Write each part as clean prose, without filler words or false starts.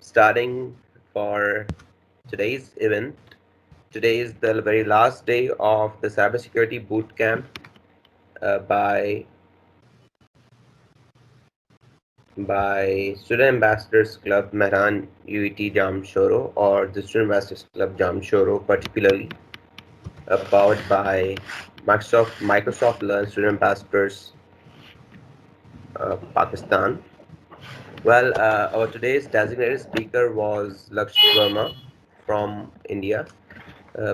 starting for today's event. Today is the very last day of the cybersecurity boot camp by Student Ambassadors Club Mehran UET Jamshoro, or the Student Ambassadors Club Jamshoro particularly, powered by Microsoft Learn Student Ambassadors Pakistan. Well, our today's designated speaker was Lakshya Verma from India,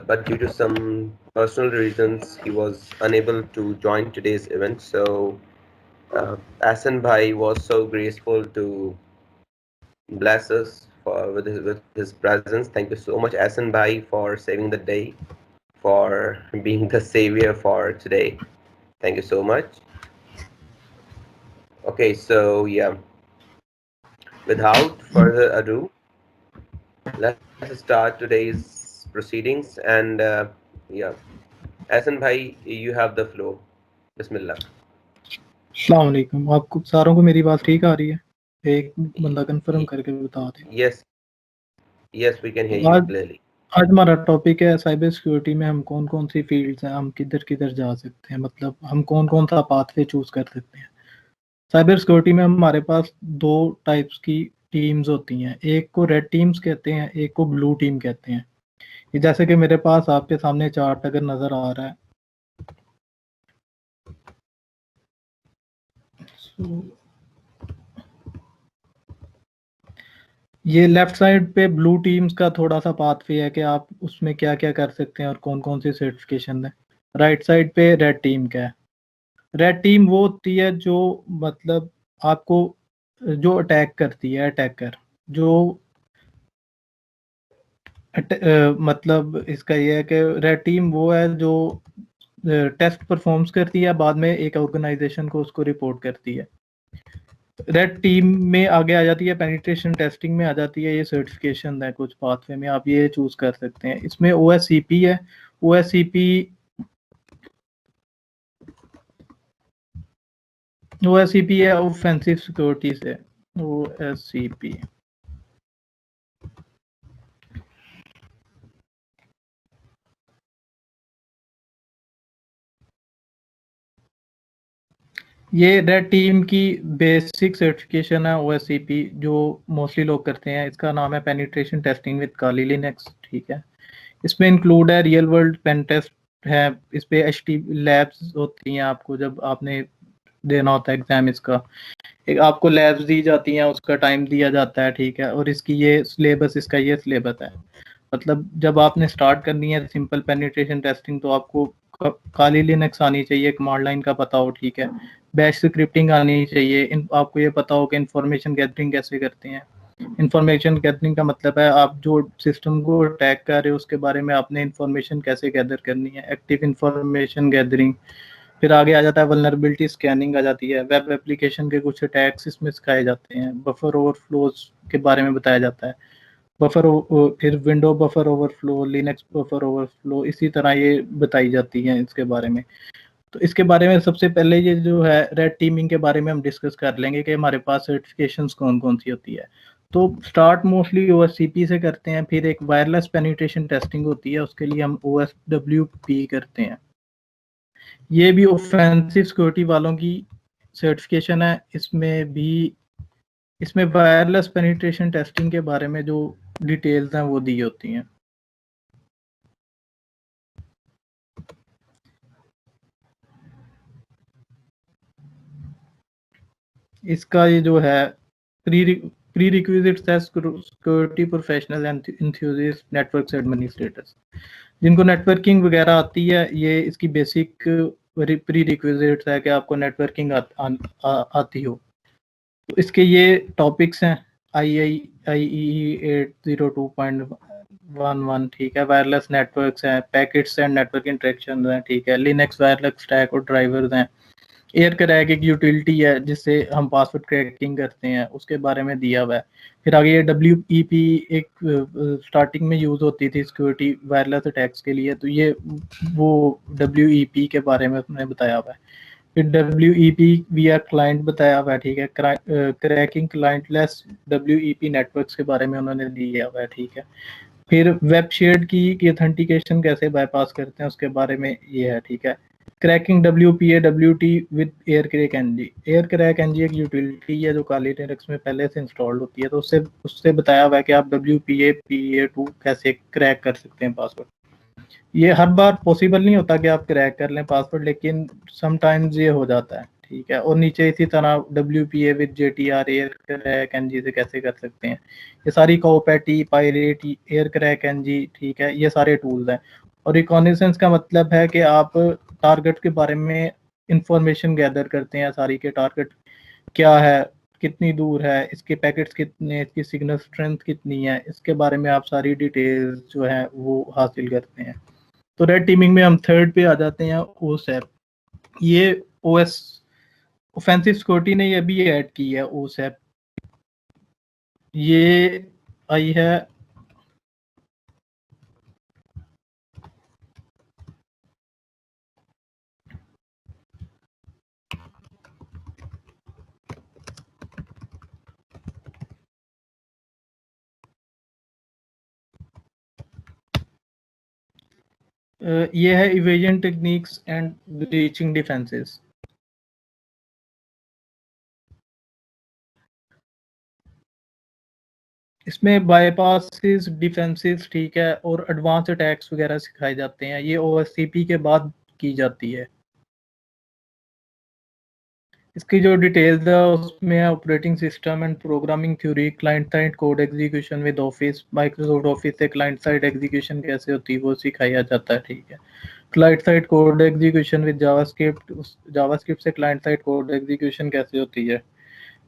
but due to some personal reasons, he was unable to join today's event. So, Asan Bhai was so graceful to bless us with his presence. Thank you so much, Asan Bhai, for saving the day, for being the savior for today. Thank you so much. Okay, so yeah, without further ado, let's start today's proceedings. And yeah, Asan Bhai, you have the floor. Bismillah. अस्सलाम वालेकुम। आपको सारों को मेरी बात ठीक आ रही है? एक बंदा कंफर्म करके बता दे। Yes, yes, we can hear तो you आज clearly. आज हमारा टॉपिक है साइबर सिक्योरिटी में हम कौन-कौन सी फील्ड्स हैं, हम किधर-किधर जा सकते हैं, मतलब हम कौन-कौन सा पाथवे चूज़ कर सकते हैं। साइबर सिक्योरिटी में हमारे पास 2 टाइप्स की टीम्स होती हैं, एक को रेड टीम्स कहते हैं, एक को ब्लू टीम कहते हैं। ये जैसे कि मेरे पास आपके सामने चार्ट अगर नज़र आ रहा है। ये लेफ्ट साइड पे ब्लू टीम्स का थोड़ा-सा पाथवे है कि आप उसमें क्या-क्या कर सकते हैं और कौन-कौन सी सर्टिफ़िकेशन है। राइट साइड पे रेड टीम का है। रेड टीम वो होती है जो मतलब आपको जो अटैक करती है अटैकर, जो मतलब इसका ये है कि रेड टीम वो है जो टेस्ट परफॉर्म्स करती है, बाद में एक ऑर्गेनाइजेशन को उसको रिपोर्ट करती है। रेड टीम में आगे आ जाती है, पेनिट्रेशन टेस्टिंग में आ जाती है, ये सर्टिफिकेशन है कुछ पाथवे में आप ये चूज कर सकते हैं। इसमें OSCP है। OSCP है ऑफेंसिव सिक्योरिटी से। OSCP ये रेड टीम की बेसिक सर्टिफिकेशन है। OSCP जो मोस्टली लोग करते हैं, इसका नाम है penetration testing with Kali Linux. ठीक है, इसमें इंक्लूड है रियल वर्ल्ड पेन टेस्ट है, इस पे HT लैब्स होती हैं। आपको जब आपने देना होता है एग्जाम, इसका एक आपको लैब्स दी जाती हैं, उसका टाइम दिया जाता है। ठीक है, और इसकी ये सिलेबस, इसका ये सिलेबस है। मतलब जब आपने स्टार्ट करनी है सिंपल पेनिट्रेशन टेस्टिंग, तो आपको काली लिनक्स आनी चाहिए, कमांड लाइन का पता हो। ठीक है, बैश स्क्रिप्टिंग आनी चाहिए, आपको ये पता हो कि इंफॉर्मेशन गैदरिंग कैसे करते हैं। इंफॉर्मेशन गैदरिंग का मतलब है आप जो सिस्टम को अटैक कर रहे हो उसके बारे में आपने इंफॉर्मेशन कैसे गैदर करनी है, एक्टिव इंफॉर्मेशन गैदरिंग। फिर आगे आ जाता है वल्नरेबिलिटी स्कैनिंग आ जाती है, वेब एप्लीकेशन के कुछ अटैक्स इसमें सिखाए जाते हैं, बफर ओवरफ्लोज के बारे में बताया जाता है। फिर window buffer overflow, Linux buffer overflow, इसी तरह ये बताई जाती हैं इसके बारे में। तो इसके बारे में सबसे पहले ये जो है रेड टीमिंग के बारे में हम डिस्कस कर लेंगे कि हमारे पास सर्टिफिकेशंस कौन-कौन सी होती है। तो स्टार्ट मोस्टली OSCP से करते हैं, फिर एक वायरलेस पेनिट्रेशन टेस्टिंग होती है, उसके लिए हम OSWP करते हैं। ये भी ऑफेंसिव सिक्योरिटी वालों की सर्टिफिकेशन है। इसमें वायरलेस पेनिट्रेशन टेस्टिंग के बारे में जो डिटेल्स हैं वो दी होती हैं। इसका ये जो है प्री रिक्विजिट्स है security professional and enthusiast network administrators. जिनको नेटवर्किंग वगैरह आती है, ये इसकी बेसिक प्री रिक्विजिट्स है कि आपको नेटवर्किंग आती हो। तो इसके ये टॉपिक्स हैं IEEE 802.11। ठीक है, वायरलेस नेटवर्क्स हैं, पैकेट्स एंड नेटवर्क इंटरेक्शन हैं। ठीक है, लिनक्स वायरलेस स्टैक और ड्राइवर्स हैं। एयर क्रैक एक यूटिलिटी है जिससे हम पासवर्ड क्रैकिंग करते हैं, उसके बारे में दिया हुआ है। फिर आगे ये WEP एक स्टार्टिंग में यूज होती थी सिक्योरिटी वायरलेस अटैक्स के लिए, तो ये वो WEP के बारे में उसने बताया हुआ है। फिर WEP via क्लाइंट बताया हुआ है, ठीक है। Cracking client less WEP networks के बारे में उन्होंने दिया हुआ है, ठीक है। फिर वेब शेयर्ड की ऑथेंटिकेशन कैसे बाईपास करते हैं उसके बारे में ये है, ठीक है। Cracking WPA WT with air crack NG। Air crack NG एक यूटिलिटी है जो काली लिनक्स में पहले से इंस्टॉल्ड होती है, तो उससे बताया हुआ है कि आप WPA PA2 कैसे क्रैक कर सकते हैं पासवर्ड। ये हर बार पॉसिबल नहीं होता कि आप क्रैक कर लें पासवर्ड, लेकिन समटाइम्स ये हो जाता है, ठीक है। और नीचे इसी तरह WPA with JTR air crack NG से कैसे कर सकते हैं। ये सारी कॉपैटी पायरेट एयर क्रैक NG, ठीक है, ये सारे टूल्स हैं। और रिकॉग्निसेंस का मतलब है कि आप टारगेट के बारे में इंफॉर्मेशन गैदर करते हैं सारी, के टारगेट क्या है, कितनी दूर है, इसके पैकेट्स कितने, इसकी सिग्नल स्ट्रेंथ कितनी है, इसके बारे में आप सारी डिटेल्स जो है वो हासिल करते हैं। तो रेड टीमिंग में हम थर्ड पे आ जाते हैं, OSAP। ये OS ऑफेंसिव सिक्योरिटी ने ये भी ऐड की है, OSAP। ये आई है ये है evasion techniques and breaching defences. इसमें बाईपासेस, डिफेंसेस, ठीक है, और एडवांस अटैक्स वगैरह सिखाए जाते हैं। ये OSCP के बाद की जाती है। इसकी जो डिटेल्स है उसमें है operating system and programming theory, client side code execution with Office, Microsoft Office से क्लाइंट साइड एग्जीक्यूशन कैसे होती है वो सिखाया जाता है, ठीक है। Client side code execution with JavaScript, JavaScript से क्लाइंट साइड कोड एग्जीक्यूशन कैसे होती है।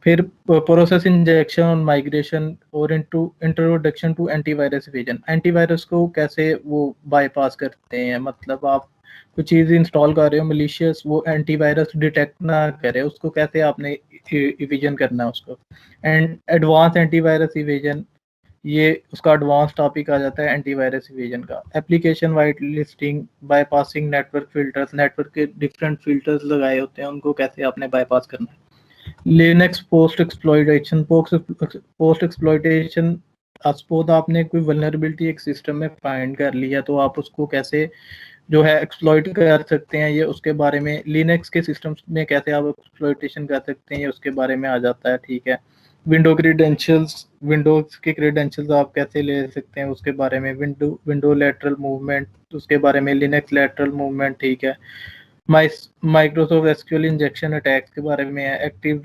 फिर प्रोसेस इंजेक्शन और माइग्रेशन और introduction to antivirus evasion. Antivirus को कैसे वो बाईपास करते हैं, मतलब आप कुछ चीज़ इंस्टॉल कर रहे हो मलिशियस, वो एंटीवायरस डिटेक्ट ना करे, उसको कैसे आपने इवेजन करना है उसको। एंड एडवांस एंटीवायरस इवेजन, ये उसका एडवांस टॉपिक आ जाता है एंटीवायरस इवेजन का। Application white listing, bypassing network filters, network के डिफरेंट फिल्टर्स लगाए होते हैं, उनको कैसे आपने बाईपास करना है। Linux post exploitation, post exploitation, suppose आपने कोई वल्नरेबिलिटी एक सिस्टम में फाइंड कर लिया, तो आप उसको कैसे जो है एक्सप्लॉइट कर सकते हैं, ये उसके बारे में। लिनक्स के सिस्टम्स में कैसे आप एक्सप्लॉइटेशन कर सकते हैं, ये उसके बारे में आ जाता है, ठीक है। विंडो क्रीडेंशियल्स, विंडोज के क्रीडेंशियल्स आप कैसे ले सकते हैं उसके बारे में। विंडो लेटरल मूवमेंट, उसके बारे में। लिनक्स लेटरल मूवमेंट, ठीक है। माइक्रोसॉफ्ट एसक्यूएल इंजेक्शन अटैक्स के बारे में है। एक्टिव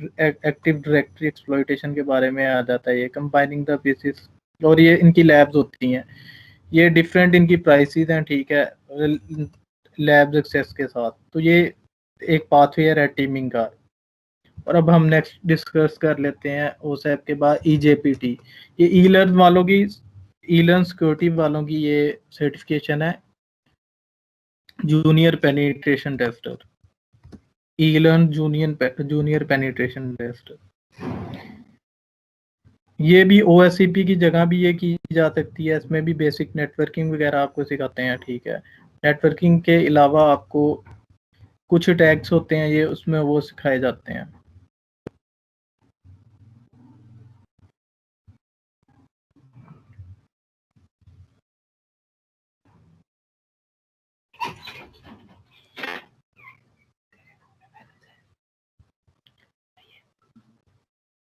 डायरेक्टरी एक्सप्लॉइटेशन के बारे में आ जाता है ये। कंबाइनिंग द पीसेस, और ये इनकी लैब्स होती हैं, ये डिफरेंट इनकी प्राइसेस हैं, ठीक है, लैब्स एक्सेस के साथ। तो ये एक पाथवे है टीमिंग का। और अब हम नेक्स्ट डिस्कस कर लेते हैं OSAP के बाद EJPT। ये ई लर्न वालों की, ई लर्न सिक्योरिटी वालों की ये सर्टिफिकेशन है, जूनियर पेनिट्रेशन टेस्टर। ई लर्न जूनियर पेनिट्रेशन टेस्टर। ये भी OSCP की जगह भी ये की जा सकती है। इसमें भी बेसिक नेटवर्किंग वगैरह आपको सिखाते हैं, ठीक है। नेटवर्किंग के अलावा आपको कुछ टैग्स होते हैं ये, उसमें वो सिखाए जाते हैं।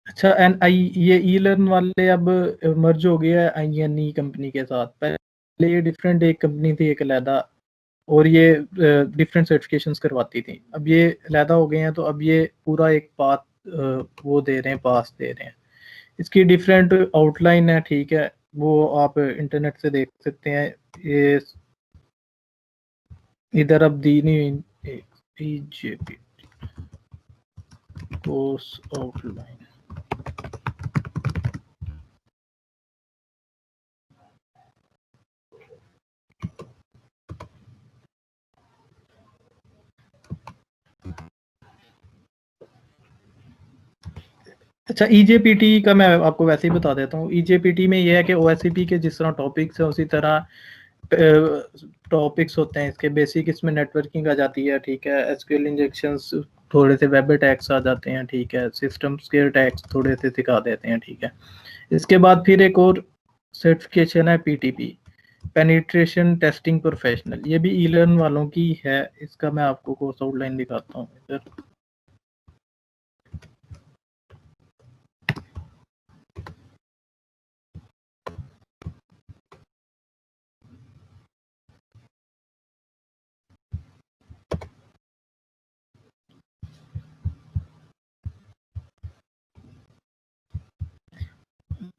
अच्छा, ये ई लर्न वाले अब मर्ज हो गया है INE कंपनी के साथ। पहले ये डिफरेंट एक कंपनी थी, एक अलहदा, और ये डिफरेंट सर्टिफिकेशंस करवाती थी। अब ये अलहदा हो गए हैं, तो अब ये पूरा एक पाथ वो दे रहे हैं, पास दे रहे हैं। इसकी डिफरेंट आउटलाइन है, ठीक है, वो आप इंटरनेट से देख सकते हैं। ये इधर अब दी नहीं, EJPT कोर्स आउटलाइन। अच्छा, EJPT का मैं आपको वैसे ही बता देता हूँ। EJPT में ये है कि OSCP के जिस तरह टॉपिक्स है उसी तरह टॉपिक्स होते हैं इसके बेसिक। इसमें नेटवर्किंग आ जाती है, ठीक है, SQL इंजेक्शंस, थोड़े से वेब अटैक्स आ जाते हैं, ठीक है, सिस्टम्स के अटैक्स थोड़े से सिखा देते हैं, ठीक है। इसके बाद फिर एक और सर्टिफिकेशन है पीटीपी, पेनिट्रेशन टेस्टिंग प्रोफेशनल, ये भी ई लर्न वालों की है। इसका मैं आपको कोर्स आउटलाइन दिखाता हूँ इधर।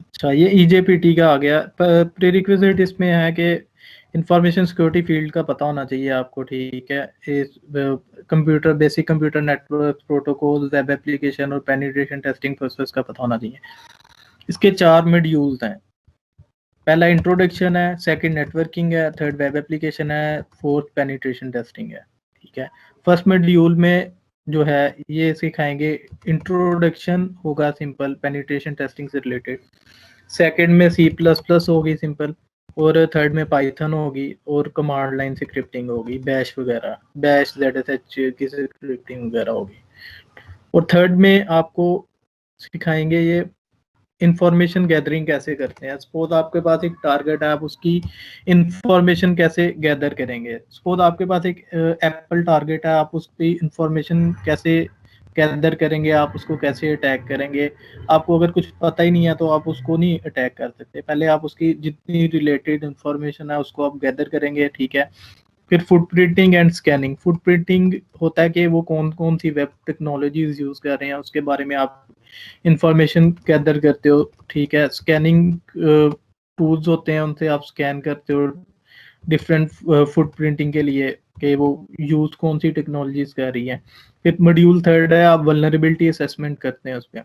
अच्छा, ये ईजेपीटी का आ गया। प्रीरिक्विजिट इसमें है कि इंफॉर्मेशन सिक्योरिटी फील्ड का पता होना चाहिए आपको, ठीक है। इस computer basic computer network protocol, web application और पेनिट्रेशन टेस्टिंग प्रोसेस का पता होना चाहिए। इसके 4 मॉड्यूल्स हैं। पहला इंट्रोडक्शन है, सेकंड नेटवर्किंग है, थर्ड वेब एप्लीकेशन है, फोर्थ पेनिट्रेशन टेस्टिंग है, ठीक है। फर्स्ट मॉड्यूल में जो है ये सिखाएंगे, इंट्रोडक्शन होगा सिंपल पेनिट्रेशन टेस्टिंग से रिलेटेड, सेकंड में सी प्लस प्लस होगी सिंपल, और थर्ड में पाइथन होगी और कमांड लाइन स्क्रिप्टिंग होगी, बैश वगैरह, बैश ZSH की स्क्रिप्टिंग वगैरह होगी। और थर्ड में आपको सिखाएंगे ये इंफॉर्मेशन गैदरिंग कैसे करते हैं। सपोज आपके पास एक टारगेट है, आप उसकी इंफॉर्मेशन कैसे गैदर करेंगे। सपोज आपके पास एक एप्पल टारगेट है, आप उसकी इंफॉर्मेशन कैसे गैदर करेंगे, आप उसको कैसे अटैक करेंगे। आपको अगर कुछ पता ही नहीं है तो आप उसको नहीं अटैक कर सकते, पहले आप उसकी जितनी रिलेटेड इंफॉर्मेशन है उसको आप गैदर करेंगे, ठीक है। फिर फुटप्रिंटिंग एंड स्कैनिंग, फुटप्रिंटिंग होता है कि वो कौन कौन सी वेब टेक्नोलॉजीज यूज कर रहे हैं उसके बारे में आप इंफॉर्मेशन गैदर करते हो, ठीक है। स्कैनिंग टूल्स होते हैं, उनसे आप स्कैन करते हो डिफरेंट फुटप्रिंटिंग के लिए कि वो यूज कौन सी टेक्नोलॉजीज कर रही है। फिर मॉड्यूल थर्ड है, आप वल्नरेबिलिटी असेसमेंट करते हैं उसमें,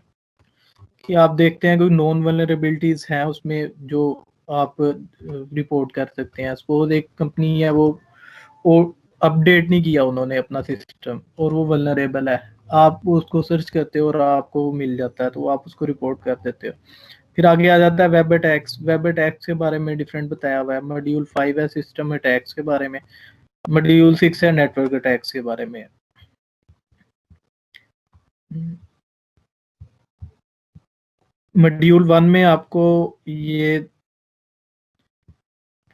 कि आप देखते हैं कोई नॉन वल्नरेबिलिटीज हैं उसमें जो आप रिपोर्ट कर सकते हैं। सपोज एक कंपनी है, वो अपडेट नहीं किया उन्होंने अपना सिस्टम और वो वल्नरेबल है, आप उसको सर्च करते हो और आपको मिल जाता है तो आप उसको रिपोर्ट कर देते हो। फिर आगे आ जाता है वेब अटैक्स, वेब अटैक्स के बारे में डिफरेंट बताया हुआ है। मॉड्यूल 5 है सिस्टम अटैक्स के बारे में, मॉड्यूल 6 है नेटवर्क अटैक्स के बारे में। मॉड्यूल 1 में आपको ये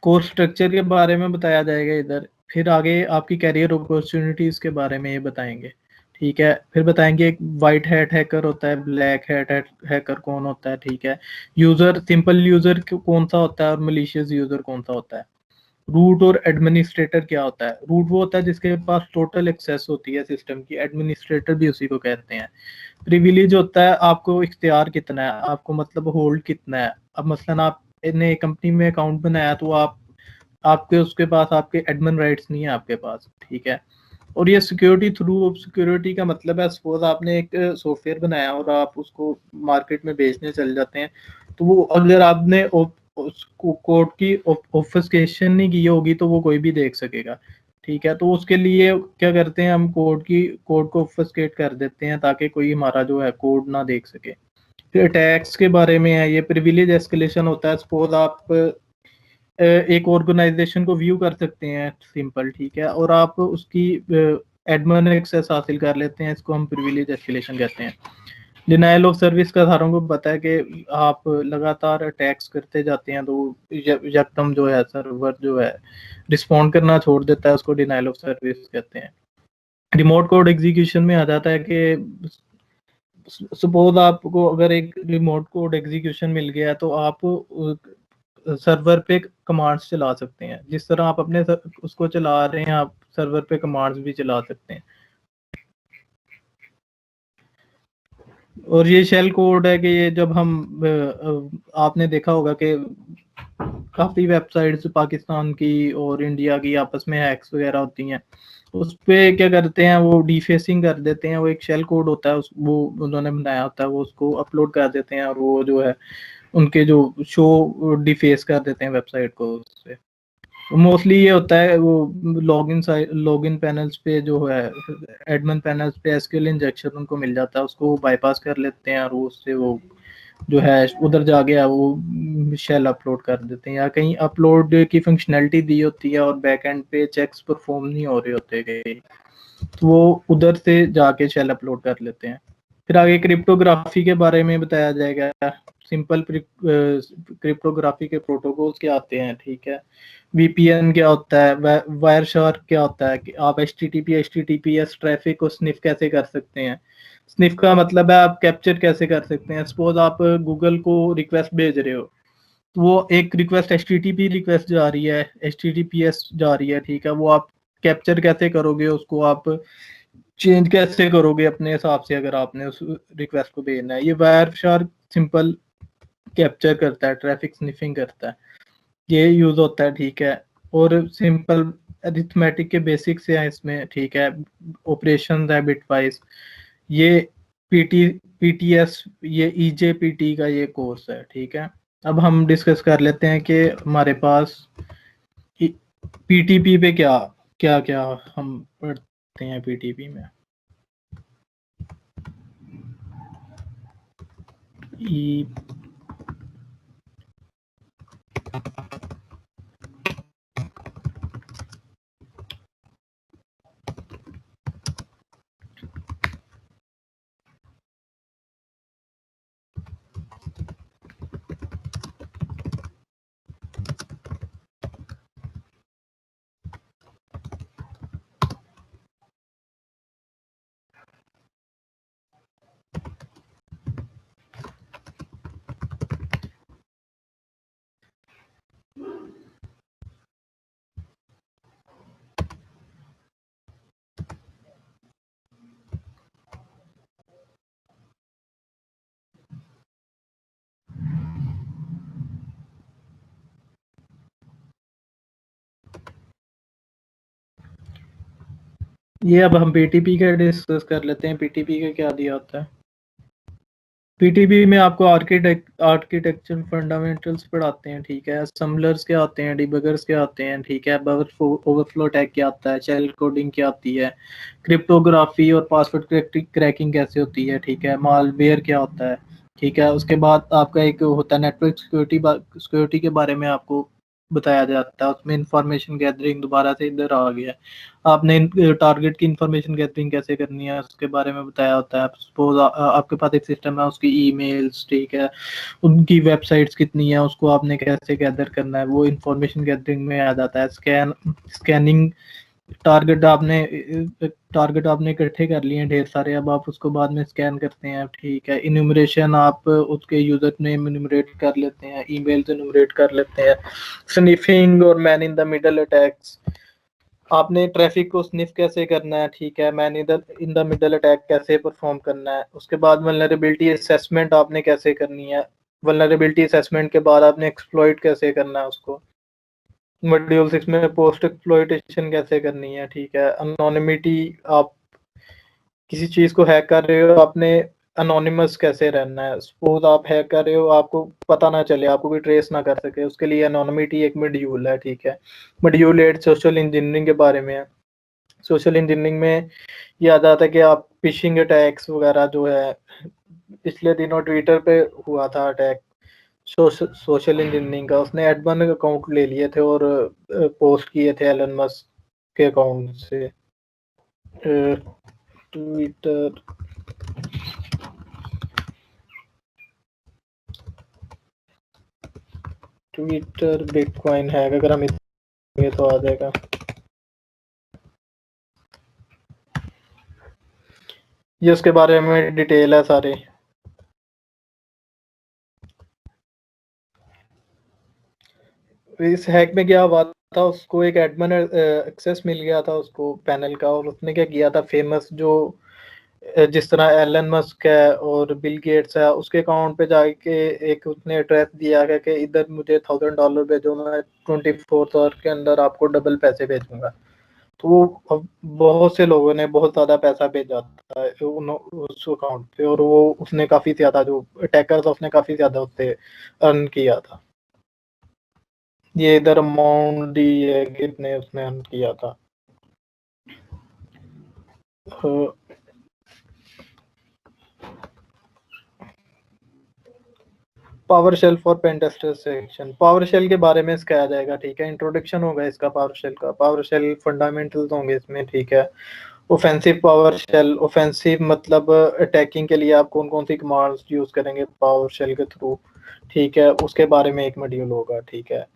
कोर्स स्ट्रक्चर के बारे में बताया जाएगा इधर। फिर आगे आपकी कैरियर अपॉर्चुनिटीज के बारे में ये बताएंगे, ठीक है। फिर बताएंगे एक वाइट हैट हैकर होता है, ब्लैक हैट हैकर कौन होता है, ठीक है। यूजर, सिंपल यूजर कौन सा होता है और मलिशियस यूजर कौन सा होता है। रूट और एडमिनिस्ट्रेटर क्या होता है। रूट वो होता है जिसके पास टोटल एक्सेस होती है सिस्टम की, एडमिनिस्ट्रेटर भी उसी को कहते हैं। प्रिविलेज होता है आपको इख्तियार कितना है, आपको मतलब होल्ड कितना है। अब मसलन आपने कंपनी में अकाउंट बनाया तो आपके उसके पास आपके एडमिन राइट्स नहीं है आपके पास, ठीक है। और ये सिक्योरिटी थ्रू, सिक्योरिटी का मतलब है सपोज आपने एक सॉफ्टवेयर बनाया और आप उसको मार्केट में बेचने चल जाते हैं, तो वो अगर आपने उसको कोड की ऑब्फस्केशन नहीं की होगी तो वो कोई भी देख सकेगा, ठीक है। तो उसके लिए क्या करते हैं, हम कोड को ऑब्फस्केट कर देते हैं ताकि कोई हमारा जो है कोड ना देख सके। फिर अटैक्स के बारे में है, ये प्रिविलेज एस्केलेशन होता है। सपोज आप एक ऑर्गेनाइजेशन को व्यू कर सकते हैं सिंपल, ठीक है, और आप उसकी एडमिन एक्सेस हासिल कर लेते हैं, इसको हम प्रिविलेज एस्केलेशन कहते हैं। डिनायल ऑफ सर्विस का सारों को पता है कि आप लगातार अटैक्स करते जाते हैं तो यकदम जो है सर्वर जो है रिस्पॉन्ड करना छोड़ देता है, उसको डिनायल ऑफ सर्विस कहते हैं। रिमोट कोड एग्जीक्यूशन में आ जाता है कि सपोज आपको अगर एक रिमोट कोड एग्जीक्यूशन मिल गया तो आप सर्वर पे कमांड्स चला सकते हैं, जिस तरह आप अपने उसको चला रहे हैं आप सर्वर पे कमांड्स भी चला सकते हैं। और ये शेल कोड है कि ये जब हम आपने देखा होगा कि काफी वेबसाइट्स पाकिस्तान की और इंडिया की आपस में हैक्स वगैरह होती हैं, उस पे क्या करते हैं वो डिफेसिंग कर देते हैं। वो एक शेल कोड होता है, उस वो उन्होंने बनाया होता है, वो उसको अपलोड कर देते हैं और वो जो है उनके जो शो डिफेस कर देते हैं वेबसाइट को उससे। मोस्टली ये होता है वो लॉगिन पैनल्स पे जो है, एडमिन पैनल्स पे एसक्यूएल इंजेक्शन उनको मिल जाता है, उसको बाईपास कर लेते हैं और वो उससे वो जो है उधर जाके वो शेल अपलोड कर देते हैं, या कहीं अपलोड की फंक्शनैलिटी दी होती है और बैक एंड पे चेक्स परफॉर्म नहीं हो रहे होते कहीं, तो वो उधर से जाके शेल अपलोड कर लेते हैं। फिर आगे क्रिप्टोग्राफी के बारे में बताया जाएगा। सिंपल क्रिप्टोग्राफी के प्रोटोकॉल्स क्या आते हैं, ठीक है। वीपीएन क्या होता है, वायर शार्क क्या होता है, कि आप एचटीटीपीएस ट्रैफिक को स्निफ कैसे कर सकते हैं। स्निफ का मतलब है आप कैप्चर कैसे कर सकते हैं। सपोज आप गूगल को रिक्वेस्ट भेज रहे हो, तो वो एक रिक्वेस्ट एचटीटीपी रिक्वेस्ट जा रही है, एचटीटीपीएस जा रही है, ठीक है। वो आप कैप्चर कैसे करोगे, उसको आप चेंज कैसे करोगे अपने हिसाब से, अगर आपने उस रिक्वेस्ट को भेजना है। ये वायर शार्क सिंपल कैप्चर करता है, ट्रैफिक स्निफिंग करता है, ये यूज होता है, ठीक है। और सिंपल अरिथमेटिक के बेसिक्स हैं इसमें, ठीक है। ऑपरेशन है बिटवाइज, ये पीटीएस, ये ईजेपीटी का ये कोर्स है, ठीक है। अब हम डिस्कस कर लेते हैं कि हमारे पास पीटीपी पे क्या क्या क्या हम पढ़ते हैं पीटीपी में। ई ये अब हम पीटीपी का डिस्कस कर लेते हैं। पीटीपी का क्या दिया होता है। पीटीपी में आपको आर्किटेक्चर फंडामेंटल्स पढ़ाते हैं, ठीक है। असम्बलर्स क्या होते हैं, डिबगर्स क्या होते हैं, ठीक है। ओवरफ्लो अटैक क्या आता है, शेल कोडिंग क्या आती है, क्रिप्टोग्राफी और पासवर्ड क्रैकिंग कैसे होती है, ठीक है। मालवेयर क्या होता है, ठीक है। उसके बाद आपका एक होता है नेटवर्क सिक्योरिटी के बारे में आपको बताया जाता है। उसमें इंफॉर्मेशन गैदरिंग दोबारा से इधर आ गया, आपने टारगेट की इंफॉर्मेशन गैदरिंग कैसे करनी है उसके बारे में बताया होता है। सपोज आपके पास एक सिस्टम है, उसकी ईमेल्स, ठीक है, उनकी वेबसाइट्स कितनी है, उसको आपने कैसे गैदर करना है, वो इंफॉर्मेशन गैदरिंग में आ जाता है। स्कैनिंग, टारगेट आपने इकट्ठे कर लिए हैं ढेर सारे, अब आप उसको बाद में स्कैन करते हैं, ठीक है। इन्यूमरेशन, आप उसके यूजर नेम इन्यूमरेट कर लेते हैं, ईमेल्स इन्यूमरेट कर लेते हैं। स्निफिंग और man in the middle attacks, आपने ट्रैफिक को स्निफ कैसे करना है, ठीक है। मैन इधर इन द मिडल अटैक कैसे परफॉर्म करना है। उसके बाद वल्नरेबिलिटी असेसमेंट आपने कैसे करनी है। वल्नरेबिलिटी असेसमेंट के बाद आपने एक्सप्लॉइट कैसे करना है उसको। मॉड्यूल 6 में पोस्ट एक्सप्लॉइटेशन कैसे करनी है, ठीक है। अनोनिमिटी, आप किसी चीज को हैक कर रहे हो, आपने अनोनिमस कैसे रहना है। सपोज आप हैक कर रहे हो, आपको पता ना चले, आपको कोई ट्रेस ना कर सके, उसके लिए अनोनिमिटी एक मॉड्यूल है, ठीक है। मॉड्यूल 8 सोशल इंजीनियरिंग के बारे में है। सोशल इंजीनियरिंग में ये आ जाता है कि आप फिशिंग अटैक्स वगैरह जो है, पिछले दिनों ट्विटर पे हुआ था अटैक सोशल इंजीनियरिंग का। उसने एडमन अकाउंट ले लिए थे और पोस्ट किए थे एलन मस्क के अकाउंट से। ट्विटर ट्विटर बिटकॉइन हैक, अगर हम ये तो आ जाएगा। ये उसके बारे में डिटेल है सारे। इस हैक में क्या हुआ था, उसको एक एडमिन एक्सेस मिल गया था उसको पैनल का, और उसने क्या किया था, फेमस जो जिस तरह एलन मस्क है और बिल गेट्स है, उसके अकाउंट पे जाके एक उसने एड्रेस दिया है कि इधर मुझे $1000 भेजो, मैं 24 आवर के अंदर आपको डबल पैसे भेजूंगा। तो वो अब बहुत से लोगों ने बहुत ज्यादा पैसा भेजा था उस अकाउंट पे, और वो उसने काफी ज्यादा, जो अटैकर था उसने काफी ज्यादा उससे अर्न किया था। ये इधर अमाउंट दी है कितने उसने अर्न किया था। PowerShell for pen tester section. PowerShell के बारे में सिखाया जाएगा, ठीक है। इंट्रोडक्शन होगा इसका पावर शेल का, पावर शेल फंडामेंटल्स होंगे इसमें, ठीक है। ऑफेंसिव पावर शेल, ऑफेंसिव मतलब अटैकिंग के लिए आप कौन कौन सी कमांड्स यूज करेंगे पावर शेल के थ्रू, ठीक है, उसके बारे में एक मॉड्यूल होगा, ठीक है।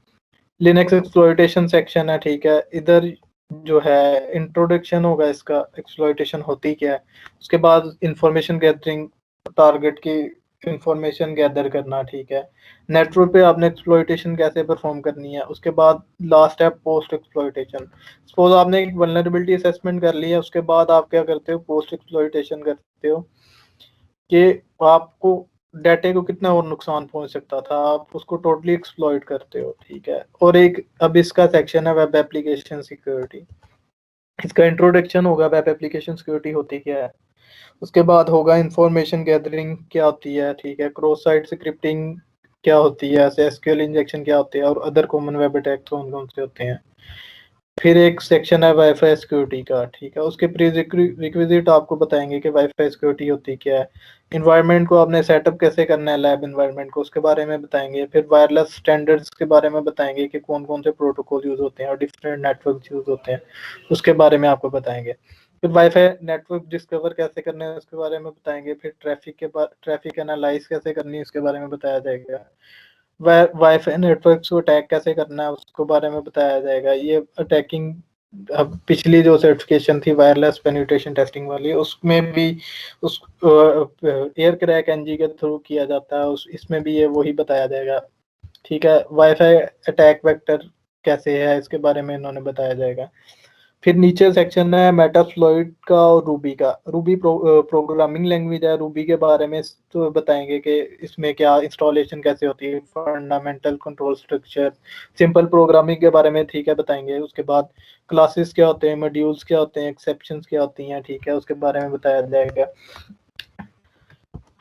लिनक्स एक्सप्लॉयटेशन सेक्शन है, ठीक है। इधर जो है इंट्रोडक्शन होगा इसका, एक्सप्लॉयटेशन होती क्या है, उसके बाद इंफॉर्मेशन गैदरिंग, टारगेट की इंफॉर्मेशन गैदर करना, ठीक है। नेटवर्क पे आपने एक्सप्लॉयटेशन कैसे परफॉर्म करनी है, उसके बाद लास्ट है पोस्ट एक्सप्लॉयटेशन। सपोज आपने एक वल्नरेबिलिटी असेसमेंट कर ली है, उसके बाद आप क्या करते हो, पोस्ट एक्सप्लॉयटेशन करते हो कि आपको डाटे को कितना और नुकसान पहुंच सकता था, आप उसको टोटली एक्सप्लॉइट करते हो, ठीक है। और एक अब इसका सेक्शन है वेब एप्लीकेशन सिक्योरिटी। इसका इंट्रोडक्शन होगा, वेब एप्लीकेशन सिक्योरिटी होती क्या है, उसके बाद होगा इंफॉर्मेशन गैदरिंग क्या होती है, ठीक है। क्रॉस साइट स्क्रिप्टिंग क्या होती है, एसक्यूएल इंजेक्शन क्या होती है, और अदर कॉमन वेब अटैक्स कौन कौन से होते हैं। फिर एक सेक्शन है वाईफाई सिक्योरिटी का, ठीक है। उसके प्री रिक्विजिट आपको बताएंगे कि वाईफाई सिक्योरिटी होती क्या है। इन्वायरमेंट को आपने सेटअप कैसे करना है, लैब इन्वायरमेंट को, उसके बारे में बताएंगे। फिर वायरलेस स्टैंडर्ड्स के बारे में बताएंगे कि कौन कौन से प्रोटोकॉल यूज होते हैं और डिफरेंट नेटवर्क यूज होते हैं, उसके बारे में आपको बताएंगे। फिर वाईफाई नेटवर्क डिस्कवर कैसे करना है उसके बारे में बताएंगे। फिर ट्रैफिक एनालाइज कैसे करनी है उसके बारे में बताया जाएगा। वाईफाई नेटवर्क को अटैक कैसे करना है उसके बारे में बताया जाएगा। ये अटैकिंग, अब पिछली जो सर्टिफिकेशन थी वायरलेस पेनिट्रेशन टेस्टिंग वाली, उसमें भी उस एयर क्रैक एनजी के थ्रू किया जाता है, उस इसमें भी ये वही बताया जाएगा, ठीक है। वाईफाई अटैक वेक्टर कैसे है इसके बारे में इन्होंने बताया जाएगा। फिर नीचे सेक्शन है मेटाफ्लोइड का और रूबी का। रूबी प्रोग्रामिंग लैंग्वेज है, रूबी के बारे में तो बताएंगे कि इसमें क्या इंस्टॉलेशन कैसे होती है, fundamental control structure, simple programming के बारे में, ठीक है, बताएंगे। उसके बाद क्लासेस क्या होते हैं, मॉड्यूल्स क्या होते हैं, एक्सेप्शंस क्या होती हैं, ठीक है, उसके बारे में बताया जाएगा,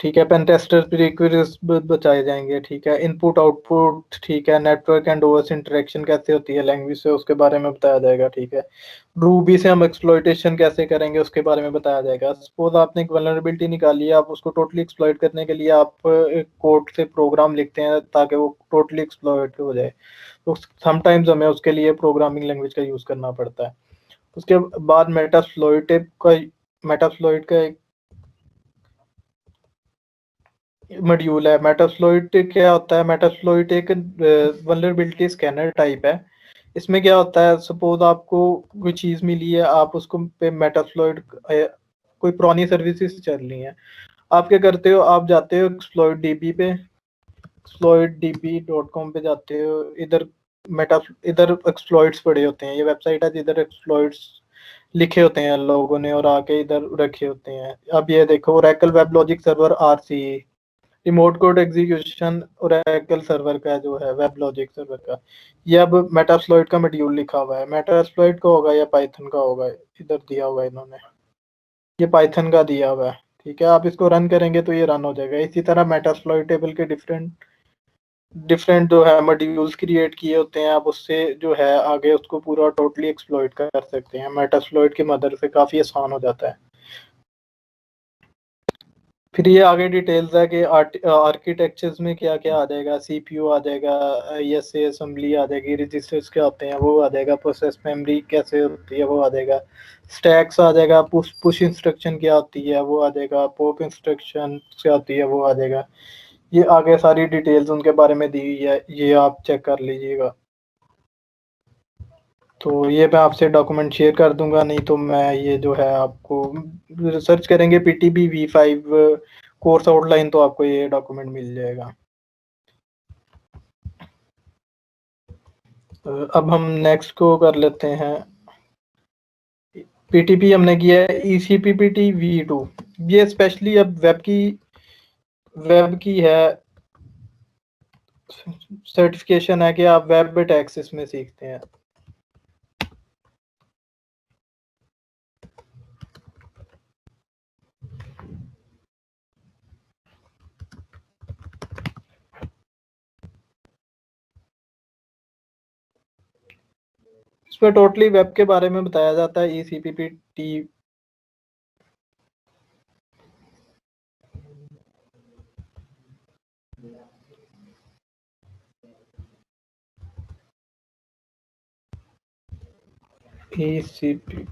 ठीक है। पेन टेस्टर प्रीक्विज़ बचाए जाएंगे, ठीक है। इनपुट आउटपुट, ठीक है। नेटवर्क एंड ओएस इंटरेक्शन कैसे होती है लैंग्वेज से, उसके बारे में बताया जाएगा, ठीक है। रूबी से हम एक्सप्लॉइटेशन कैसे करेंगे उसके बारे में बताया जाएगा। सपोज आपने एक वल्नरेबिलिटी निकाली है, आप उसको टोटली एक्सप्लॉइट करने के लिए आप एक कोड से प्रोग्राम लिखते हैं ताकि वो टोटली एक्सप्लॉइट हो जाए, तो समटाइम्स हमें उसके लिए प्रोग्रामिंग लैंग्वेज का यूज करना पड़ता है। उसके बाद मेटाफ्लोइट का एक मॉड्यूल है। मेटाफ्लोइट क्या होता है, मेटाफ्लोइट एक वल्नरेबिलिटी स्कैनर टाइप है। इसमें क्या होता है, सपोज आपको कोई चीज मिली है, आप उसको पे मेटाफ्लोइट, कोई पुरानी सर्विसेज चल रही हैं, आप क्या करते हो, आप जाते हो एक्सप्लॉइट डीबी पे, exploitdb.com पे जाते हो। इधर एक्सप्लॉइट्स पड़े होते हैं, ये वेबसाइट है जिधर एक्सप्लॉइट्स लिखे होते हैं लोगों ने और आके इधर रखे होते हैं। अब ये देखो, Oracle web logic server RC, remote code execution Oracle server का जो है, वेब लॉजिक सर्वर का। ये अब मेटास्प्लॉइट का मॉड्यूल लिखा हुआ है, मेटास्प्लॉइट का होगा या पाइथन का होगा, इधर दिया हुआ है इन्होंने, ये पाइथन का दिया हुआ है, ठीक है। आप इसको रन करेंगे तो ये रन हो जाएगा। इसी तरह मेटास्प्लॉइट टेबल के डिफरेंट डिफरेंट जो है मॉड्यूल्स क्रिएट किए होते हैं, आप उससे जो है आगे उसको पूरा टोटली एक्सप्लॉइट कर सकते हैं। मेटास्प्लॉइट की मदद से काफ़ी आसान हो जाता है। फिर ये आगे डिटेल्स है कि आर्किटेक्चर्स में क्या क्या आ जाएगा, सीपीयू आ जाएगा, आईएसए असेंबली आ जाएगी, रजिस्टर्स क्या होते हैं वो आ जाएगा, प्रोसेस मेमोरी कैसे होती है वो आ जाएगा, स्टैक्स आ जाएगा, पुश इंस्ट्रक्शन क्या होती है वो आ जाएगा, पॉप इंस्ट्रक्शन क्या होती है वो आ जाएगा। ये आगे सारी डिटेल्स उनके बारे में दी हुई है, ये आप चेक कर लीजिएगा। तो ये मैं आपसे डॉक्यूमेंट शेयर कर दूंगा, नहीं तो मैं ये जो है आपको रिसर्च करेंगे PTP V5 कोर्स आउटलाइन, तो आपको ये डॉक्यूमेंट मिल जाएगा। अब हम नेक्स्ट को कर लेते हैं। PTP हमने किया है ECPPT V2, ये स्पेशली अब वेब की है सर्टिफिकेशन है कि आप वेब अटैक्स इसमें सीखते हैं। इसमें टोटली वेब के बारे में बताया जाता है। ECPPT ECP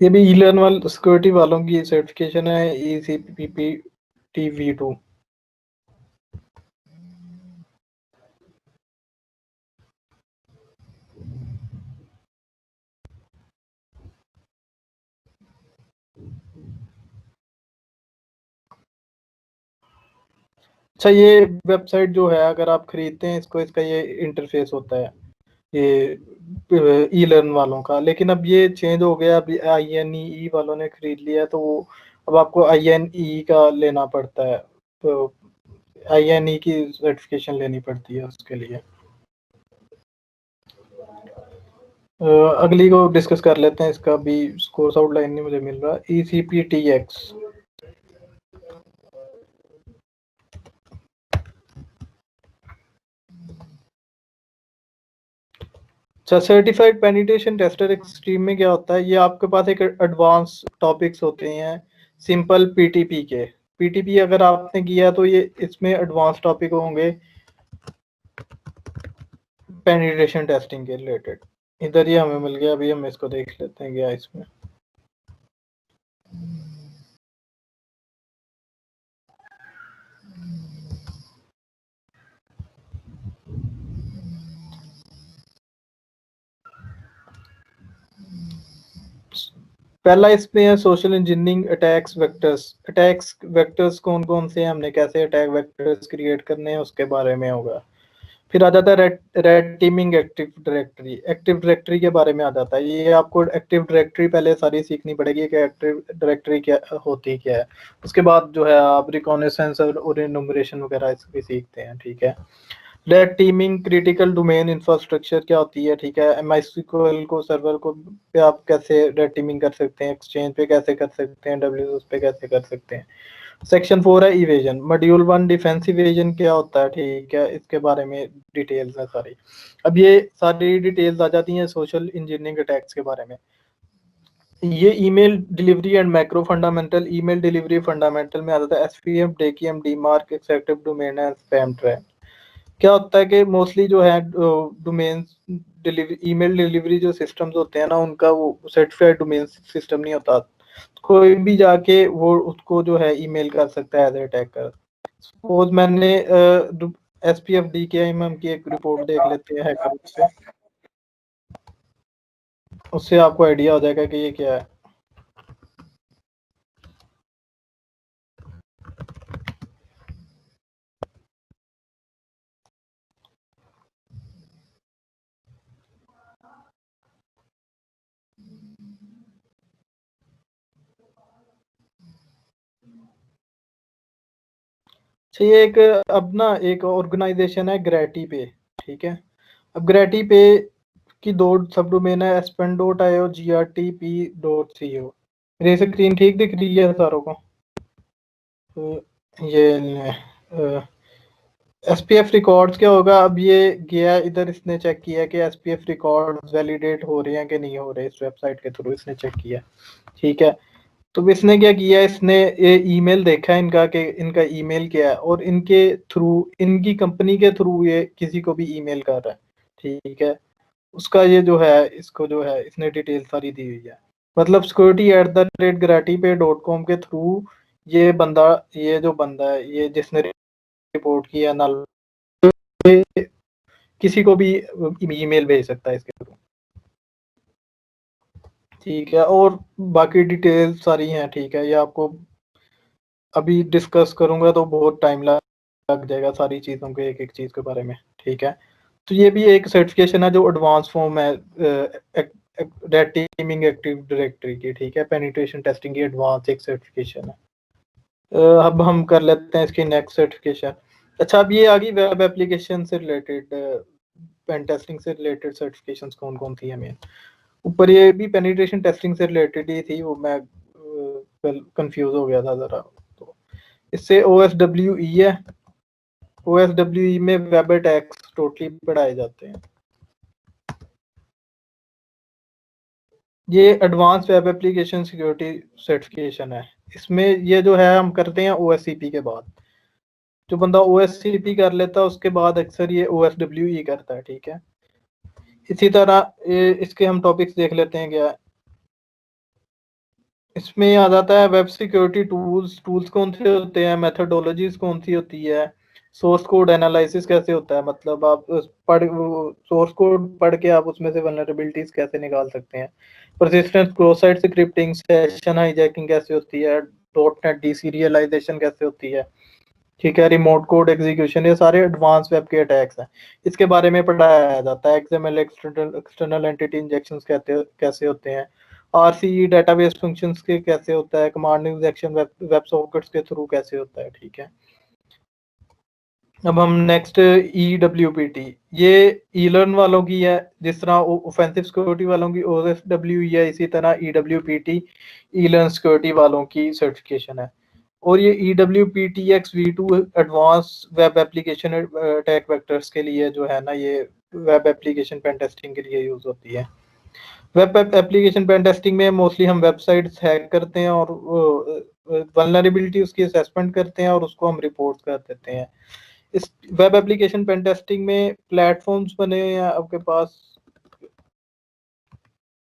ये भी E-learn वाल सिक्योरिटी वालों की सर्टिफिकेशन है ECPPT V2। अच्छा ये वेबसाइट जो है अगर आप खरीदते हैं इसको, इसका ये इंटरफेस होता है ये E-learn वालों का, लेकिन अब ये चेंज हो गया, अभी INEE वालों ने खरीद लिया तो वो अब आपको INEE का लेना पड़ता है, तो INEE की सर्टिफिकेशन लेनी पड़ती है उसके लिए। अगली को डिस्कस कर लेते हैं, इसका भी कोर्स आउटलाइन नहीं मुझे मिल रहा। ECPTX अच्छा, सर्टिफाइड पेनिट्रेशन टेस्टर एक स्ट्रीम में क्या होता है, ये आपके पास एक एडवांस टॉपिक्स होते हैं सिंपल पीटीपी के। पीटीपी अगर आपने किया तो ये इसमें एडवांस टॉपिक होंगे पेनिट्रेशन टेस्टिंग के रिलेटेड। इधर ये हमें मिल गया, अभी हम इसको देख लेते हैं क्या इसमें। पहला इसमें है social engineering attacks vectors. Attacks vectors कौन कौन से हैं, हमने कैसे अटैक वेक्टर्स क्रिएट करने हैं उसके बारे में होगा। फिर आ जाता है red teeming active directory. Active directory के बारे में आ जाता है, ये आपको एक्टिव डायरेक्टरी पहले सारी सीखनी पड़ेगी कि एक्टिव डायरेक्टरी क्या होती क्या है। उसके बाद जो है आप रिकॉनेसेंस और इनुमरेशन वगैरह इसकी सीखते हैं, ठीक है। Red teeming critical domain infrastructure क्या होती है, ठीक है। MySQL को सर्वर को पे आप कैसे रेड टीमिंग कर सकते हैं, एक्सचेंज पे कैसे कर सकते हैं, WS पे कैसे कर सकते हैं। सेक्शन 4 है इवेजन। मॉड्यूल 1 डिफेंसिव इवेजन क्या होता है, ठीक है, इसके बारे में डिटेल्स है सारी। अब ये सारी डिटेल्स आ जाती हैं सोशल इंजीनियरिंग अटैक्स के बारे में। ये email delivery and macro fundamental. Email delivery fundamental में आ जाता है SPF, डेकियम, डीमार्क, एक्सेप्टिव डोमेन है, स्पैम ट्रैप। क्या होता है कि मोस्टली जो है डोमेन डिलीवरी, ईमेल डिलीवरी जो सिस्टम्स होते हैं ना, उनका वो सर्टिफाइड डोमेन सिस्टम नहीं होता। कोई भी जाके वो उसको जो है ईमेल कर सकता है एज अटैकर। सपोज मैंने SPF DKIM की एक रिपोर्ट देख लेते हैं हैकर पे, उससे आपको आइडिया हो जाएगा कि ये क्या है। अच्छा ये एक अब ना एक ऑर्गेनाइजेशन है ग्रेटी पे, ठीक है। अब ग्रेटी पे की दो सब डोमेन है, aspen.io, grtp.co। मेरी स्क्रीन ठीक दिख रही है सारों को। ये SPF रिकॉर्ड्स क्या होगा, अब ये गया इधर, इसने चेक किया कि SPF रिकॉर्ड्स वैलिडेट हो रहे हैं कि नहीं हो रहे, इस वेबसाइट के थ्रू इसने चेक किया, ठीक है। तो इसने क्या किया, इसने ये ईमेल देखा इनका कि इनका ईमेल क्या है, और इनके थ्रू, इनकी कंपनी के थ्रू ये किसी को भी ईमेल कर रहा है, ठीक है। उसका ये जो है, इसको जो है इसने डिटेल सारी दी हुई है। मतलब security@gratipay.com के थ्रू ये बंदा, ये जो बंदा है, ये जिसने रिपोर्ट किया ना, किसी को भी ईमेल भेज सकता है इसके थ्रू, ठीक है। और बाकी डिटेल सारी हैं, ठीक है। ये आपको अभी डिस्कस करूंगा तो बहुत टाइम लग जाएगा सारी चीज़ों के, एक एक चीज़ के बारे में, ठीक है। तो ये भी एक सर्टिफिकेशन है जो एडवांस फॉर्म है रेड टीमिंग एक्टिव डायरेक्टरी की, ठीक है। पेनिट्रेशन टेस्टिंग की एडवांस एक सर्टिफिकेशन है। अब हम कर लेते हैं इसकी नेक्स्ट सर्टिफिकेशन। अच्छा, अब ये आ गई वेब एप्लीकेशन से रिलेटेड, पेन टेस्टिंग से रिलेटेड सर्टिफिकेशंस कौन कौन थी हमें। ऊपर ये भी पेनिट्रेशन टेस्टिंग से रिलेटेड ही थी, वो मैं कंफ्यूज हो गया था ज़रा। तो इससे OSWE है। OSWE में वेब अटैक्स टोटली पढ़ाए जाते हैं। ये advance web application security certification है। इसमें ये जो है हम करते हैं OSCP के बाद। जो बंदा OSCP कर लेता है उसके बाद अक्सर ये OSWE करता है, ठीक है। इसी तरह इसके हम टॉपिक्स देख लेते हैं क्या है। इसमें आ जाता है वेब सिक्योरिटी टूल्स कौन से होते हैं, मेथोडोलॉजीज कौन सी होती है, सोर्स कोड एनालिसिस कैसे होता है, मतलब आप सोर्स कोड पढ़ के आप उसमें से वल्नरेबिलिटीज कैसे निकाल सकते हैं, persistent cross site scripting, session hijacking कैसे होती है, डॉट नेट डीसीरियलाइजेशन कैसे होती है, ठीक है, रिमोट कोड एग्जीक्यूशन, ये सारे एडवांस वेब के अटैक्स हैं। इसके बारे में पढ़ाया जाता है। एक्सएमएल एक्सटर्नल एंटिटी इंजेक्शंस कैसे होते हैं, आरसीई डेटाबेस फंक्शंस के कैसे होता है, कमांड इंजेक्शन वेब सॉकेट्स के थ्रू कैसे होता है, ठीक है। अब हम नेक्स्ट EWPT, ये E-लर्न वालों की है, जिस तरह ऑफेंसिव सिक्योरिटी वालों की OSWE है, इसी तरह EWPT E-लर्न सिक्योरिटी वालों की सर्टिफिकेशन है। और ये EWPTX V2 advance web application attack vectors के लिए जो है ना, ये वेब एप्लीकेशन पेन टेस्टिंग के लिए यूज होती है। वेब एप्लीकेशन पेन टेस्टिंग में मोस्टली हम वेबसाइट्स हैक करते हैं और वल्नरेबिलिटी उसकी असेसमेंट करते हैं और उसको हम रिपोर्ट कर देते हैं। इस वेब एप्लीकेशन पेन टेस्टिंग में प्लेटफॉर्म्स बने हैं आपके पास,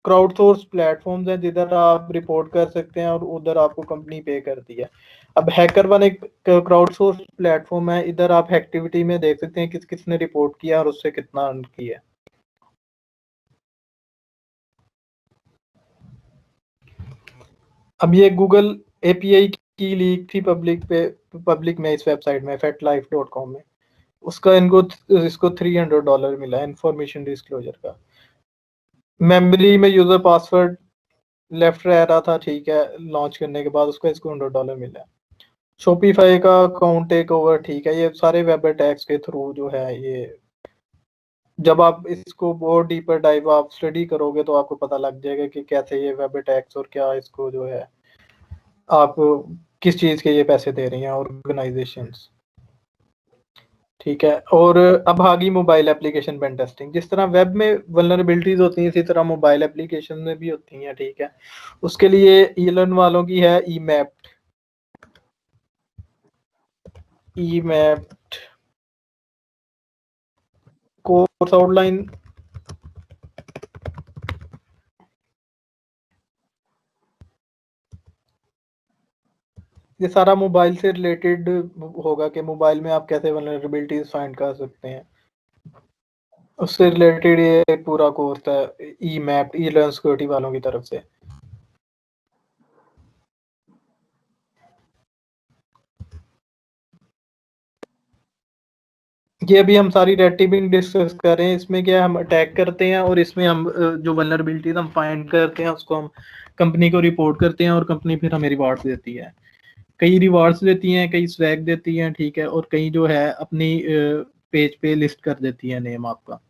क्राउडसोर्स प्लेटफॉर्म्स हैं जिधर आप रिपोर्ट कर सकते हैं और उधर आपको कंपनी पे करती है। अब हैकर वन एक क्राउडसोर्स प्लेटफॉर्म है, इधर आप एक्टिविटी में देख सकते हैं किस किसने रिपोर्ट किया और उससे कितना अर्न किया। अब ये गूगल API की लीक थी पब्लिक में इस वेबसाइट में fetlife.com में, उसका इसको $300 मिला है इंफॉर्मेशन डिस्क्लोजर का। मेमोरी में यूजर पासवर्ड लेफ्ट रह रहा था, ठीक है, लॉन्च करने के बाद उसको इसको $100 मिला है। शॉपिफाई का अकाउंट टेक ओवर, ठीक है, ये सारे वेब अटैक्स के थ्रू जो है ये, जब आप इसको बहुत डीपर डाइव आप स्टडी करोगे तो आपको पता लग जाएगा कि कैसे ये वेब अटैक्स और क्या इसको जो है आप किस चीज के ये पैसे दे रही हैं ऑर्गेनाइजेशंस, ठीक है। और अब आ गई मोबाइल एप्लीकेशन पेन टेस्टिंग। जिस तरह वेब में वल्नरेबिलिटीज होती हैं इसी तरह मोबाइल एप्लीकेशन में भी होती हैं, ठीक है। उसके लिए E-लर्न वालों की है EMAPT कोर्स आउटलाइन। ये सारा मोबाइल से रिलेटेड होगा कि मोबाइल में आप कैसे वल्नरेबिलिटीज फाइंड कर सकते हैं, उससे रिलेटेड ये पूरा कोर्स है EMAPT E-लर्न सिक्योरिटी वालों की तरफ से। ये अभी हम सारी रेड टीमिंग डिस्कस कर रहे हैं। इसमें क्या हम अटैक करते हैं और इसमें हम जो वल्नरेबिलिटीज हम फाइंड करते हैं उसको हम कंपनी को रिपोर्ट करते हैं और कंपनी फिर हमें रिवार्ड्स देती है। कई रिवार्ड्स देती हैं, कई स्वैग देती हैं, ठीक है, और कई जो है अपनी पेज पे लिस्ट कर देती है नेम आपका।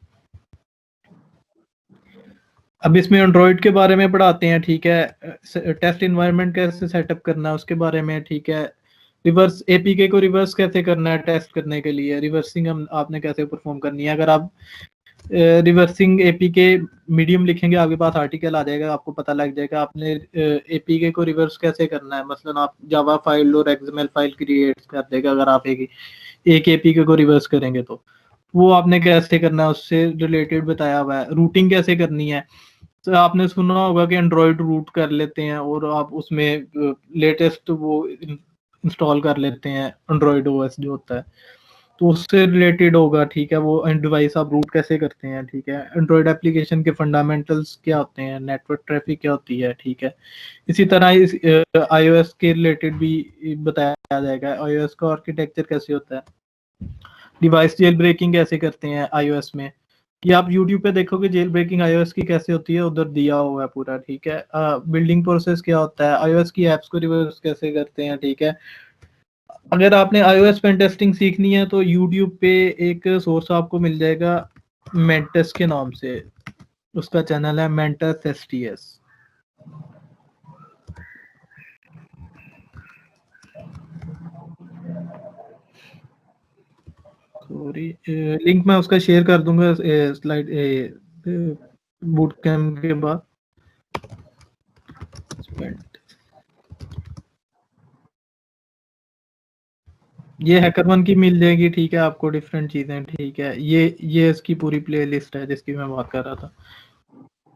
अब इसमें एंड्रॉइड के बारे में पढ़ाते हैं, ठीक है, टेस्ट इन्वायरमेंट कैसे सेटअप करना है उसके बारे में, ठीक है। रिवर्स APK को रिवर्स कैसे करना है टेस्ट करने के लिए, रिवर्सिंग हम आपने कैसे परफॉर्म करनी है। अगर आप रिवर्सिंग APK मीडियम लिखेंगे आपके पास आर्टिकल आ जाएगा, आपको पता लग जाएगा आपने APK को रिवर्स कैसे करना है। मतलब आप जावा फाइल और XML फाइल क्रिएट कर देगा अगर आप एक APK को रिवर्स करेंगे तो वो आपने कैसे करना है उससे रिलेटेड बताया हुआ है। रूटिंग कैसे करनी है, तो आपने सुना होगा कि एंड्रॉयड रूट कर लेते हैं और आप उसमें लेटेस्ट वो इंस्टॉल कर लेते हैं एंड्रॉयड OS जो होता है, तो उससे रिलेटेड होगा, ठीक है। वो डिवाइस आप रूट कैसे करते हैं, ठीक है। एंड्रॉयड एप्लीकेशन के फंडामेंटल्स क्या होते हैं, नेटवर्क ट्रैफिक क्या होती है, ठीक है। इसी तरह इस iOS के रिलेटेड भी बताया जाएगा, iOS का आर्किटेक्चर कैसे होता है, डिवाइस जेल ब्रेकिंग कैसे करते हैं iOS में। कि आप YouTube पे देखोगे जेल ब्रेकिंग iOS की कैसे होती है, उधर दिया हुआ है पूरा, ठीक है। बिल्डिंग प्रोसेस क्या होता है, iOS की एप्स को रिवर्स कैसे करते हैं, ठीक है। अगर आपने iOS पेन टेस्टिंग सीखनी है तो YouTube पे एक सोर्स आपको मिल जाएगा मेंटस के नाम से, उसका चैनल है मेंटस STS। सॉरी, लिंक मैं उसका शेयर कर दूंगा स्लाइड बूट कैम्प के बाद। ये हैकर1 की मिल जाएगी, ठीक है, आपको डिफरेंट चीजें, ठीक है। ये इसकी पूरी प्ले लिस्ट है जिसकी मैं बात कर रहा था।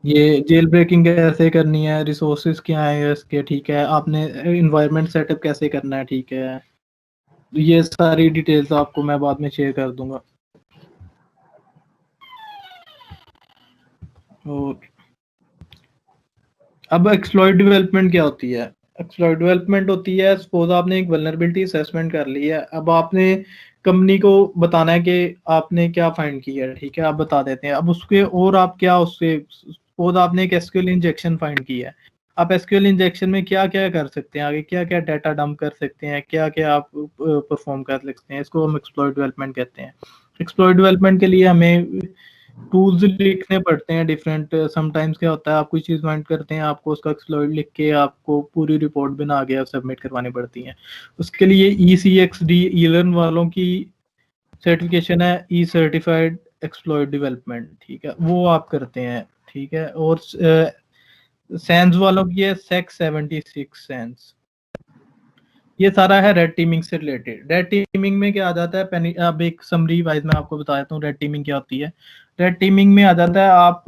ये जेल ब्रेकिंग कैसे करनी है, रिसोर्सेज क्या है इसके, ठीक है, आपने इन्वायरमेंट सेटअप कैसे करना है, ठीक है। ये सारी डिटेल्स आपको मैं बाद में शेयर कर दूंगा। और अब एक्सप्लॉइट डेवलपमेंट क्या होती है? एक्सप्लॉइट डेवलपमेंट होती है, सपोज आपने एक वल्नरेबिलिटी असेसमेंट कर ली है, अब आपने कंपनी को बताना है कि आपने क्या फाइंड किया है, ठीक है, आप बता देते हैं। अब उसके और आप क्या उससे, सपोज आपने एक एसक्यूएल इंजेक्शन फाइंड किया है, आप एसक्यूएल इंजेक्शन में क्या क्या कर सकते हैं, आगे क्या क्या डाटा डंप कर सकते हैं, क्या क्या आप परफॉर्म कर सकते हैं, इसको हम एक्सप्लॉइट डेवलपमेंट कहते हैं। एक्सप्लॉइट डेवलपमेंट के लिए हमें टूल्स लिखने पड़ते हैं डिफरेंट। समटाइम्स क्या होता है, आप कोई चीज़ फाइंड करते हैं, आपको उसका एक्सप्लॉइट लिख के आपको पूरी रिपोर्ट बना के सबमिट करवानी पड़ती है। उसके लिए ECXD ईलर्न वालों की सर्टिफिकेशन है, ई सर्टिफाइड एक्सप्लॉइट डेवलपमेंट, ठीक है, वो आप करते हैं, ठीक है। और सैंस वालों की है सेक्स 76 सैंस। ये सारा है रेड टीमिंग से रिलेटेड। रेड टीमिंग में क्या आ जाता है, अब एक समरी वाइज मैं आपको बता देता हूँ रेड टीमिंग क्या होती है। रेड टीमिंग में आ जाता है, आप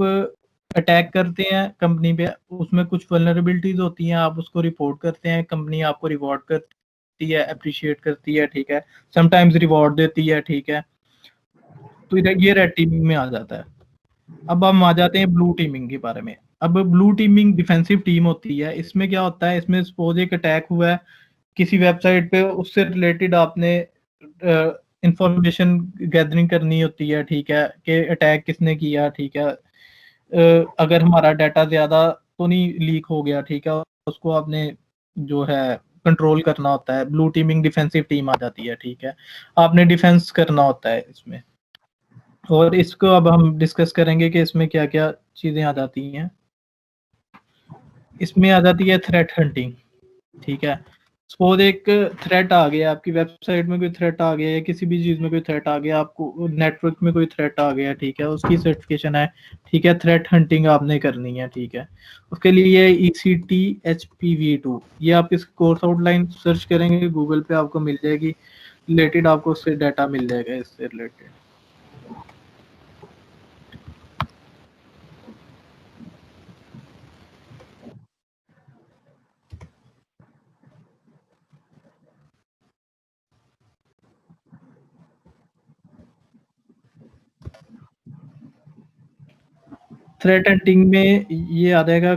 अटैक करते हैं कंपनी पे, उसमें कुछ वल्नरेबिलिटीज होती हैं, आप उसको रिपोर्ट करते हैं, कंपनी आपको रिवॉर्ड करती है, अप्रिशिएट करती है, ठीक है, समटाइम्स रिवॉर्ड देती है, ठीक है। तो ये रेड टीमिंग में आ जाता है। अब हम आ जाते हैं ब्लू टीमिंग के बारे में। अब ब्लू टीमिंग डिफेंसिव टीम होती है। इसमें क्या होता है, इसमें सपोज एक अटैक हुआ है किसी वेबसाइट पे, उससे रिलेटेड आपने इंफॉर्मेशन गैदरिंग करनी होती है, ठीक है, कि अटैक किसने किया, ठीक है। अगर हमारा डाटा ज्यादा तो नहीं लीक हो गया, ठीक है, उसको आपने जो है कंट्रोल करना होता है। ब्लू टीमिंग डिफेंसिव टीम आ जाती है, ठीक है, आपने डिफेंस करना होता है इसमें। और इसको अब हम डिस्कस करेंगे कि इसमें क्या क्या चीजें आ जाती हैं। इसमें आ जाती है थ्रेट हंटिंग, ठीक है। सपोज एक थ्रेट आ गया, आपकी वेबसाइट में कोई थ्रेट आ गया, या किसी भी चीज में कोई थ्रेट आ गया, आपको नेटवर्क में कोई थ्रेट आ गया, ठीक है, उसकी सर्टिफिकेशन है, ठीक है, थ्रेट हंटिंग आपने करनी है, ठीक है। उसके लिए ECTHPV2, ये आप इस कोर्स आउटलाइन सर्च करेंगे गूगल पे, आपको मिल जाएगी, रिलेटेड आपको उससे डाटा मिल जाएगा इससे रिलेटेड। थ्रेट हंटिंग में ये आ जाएगा।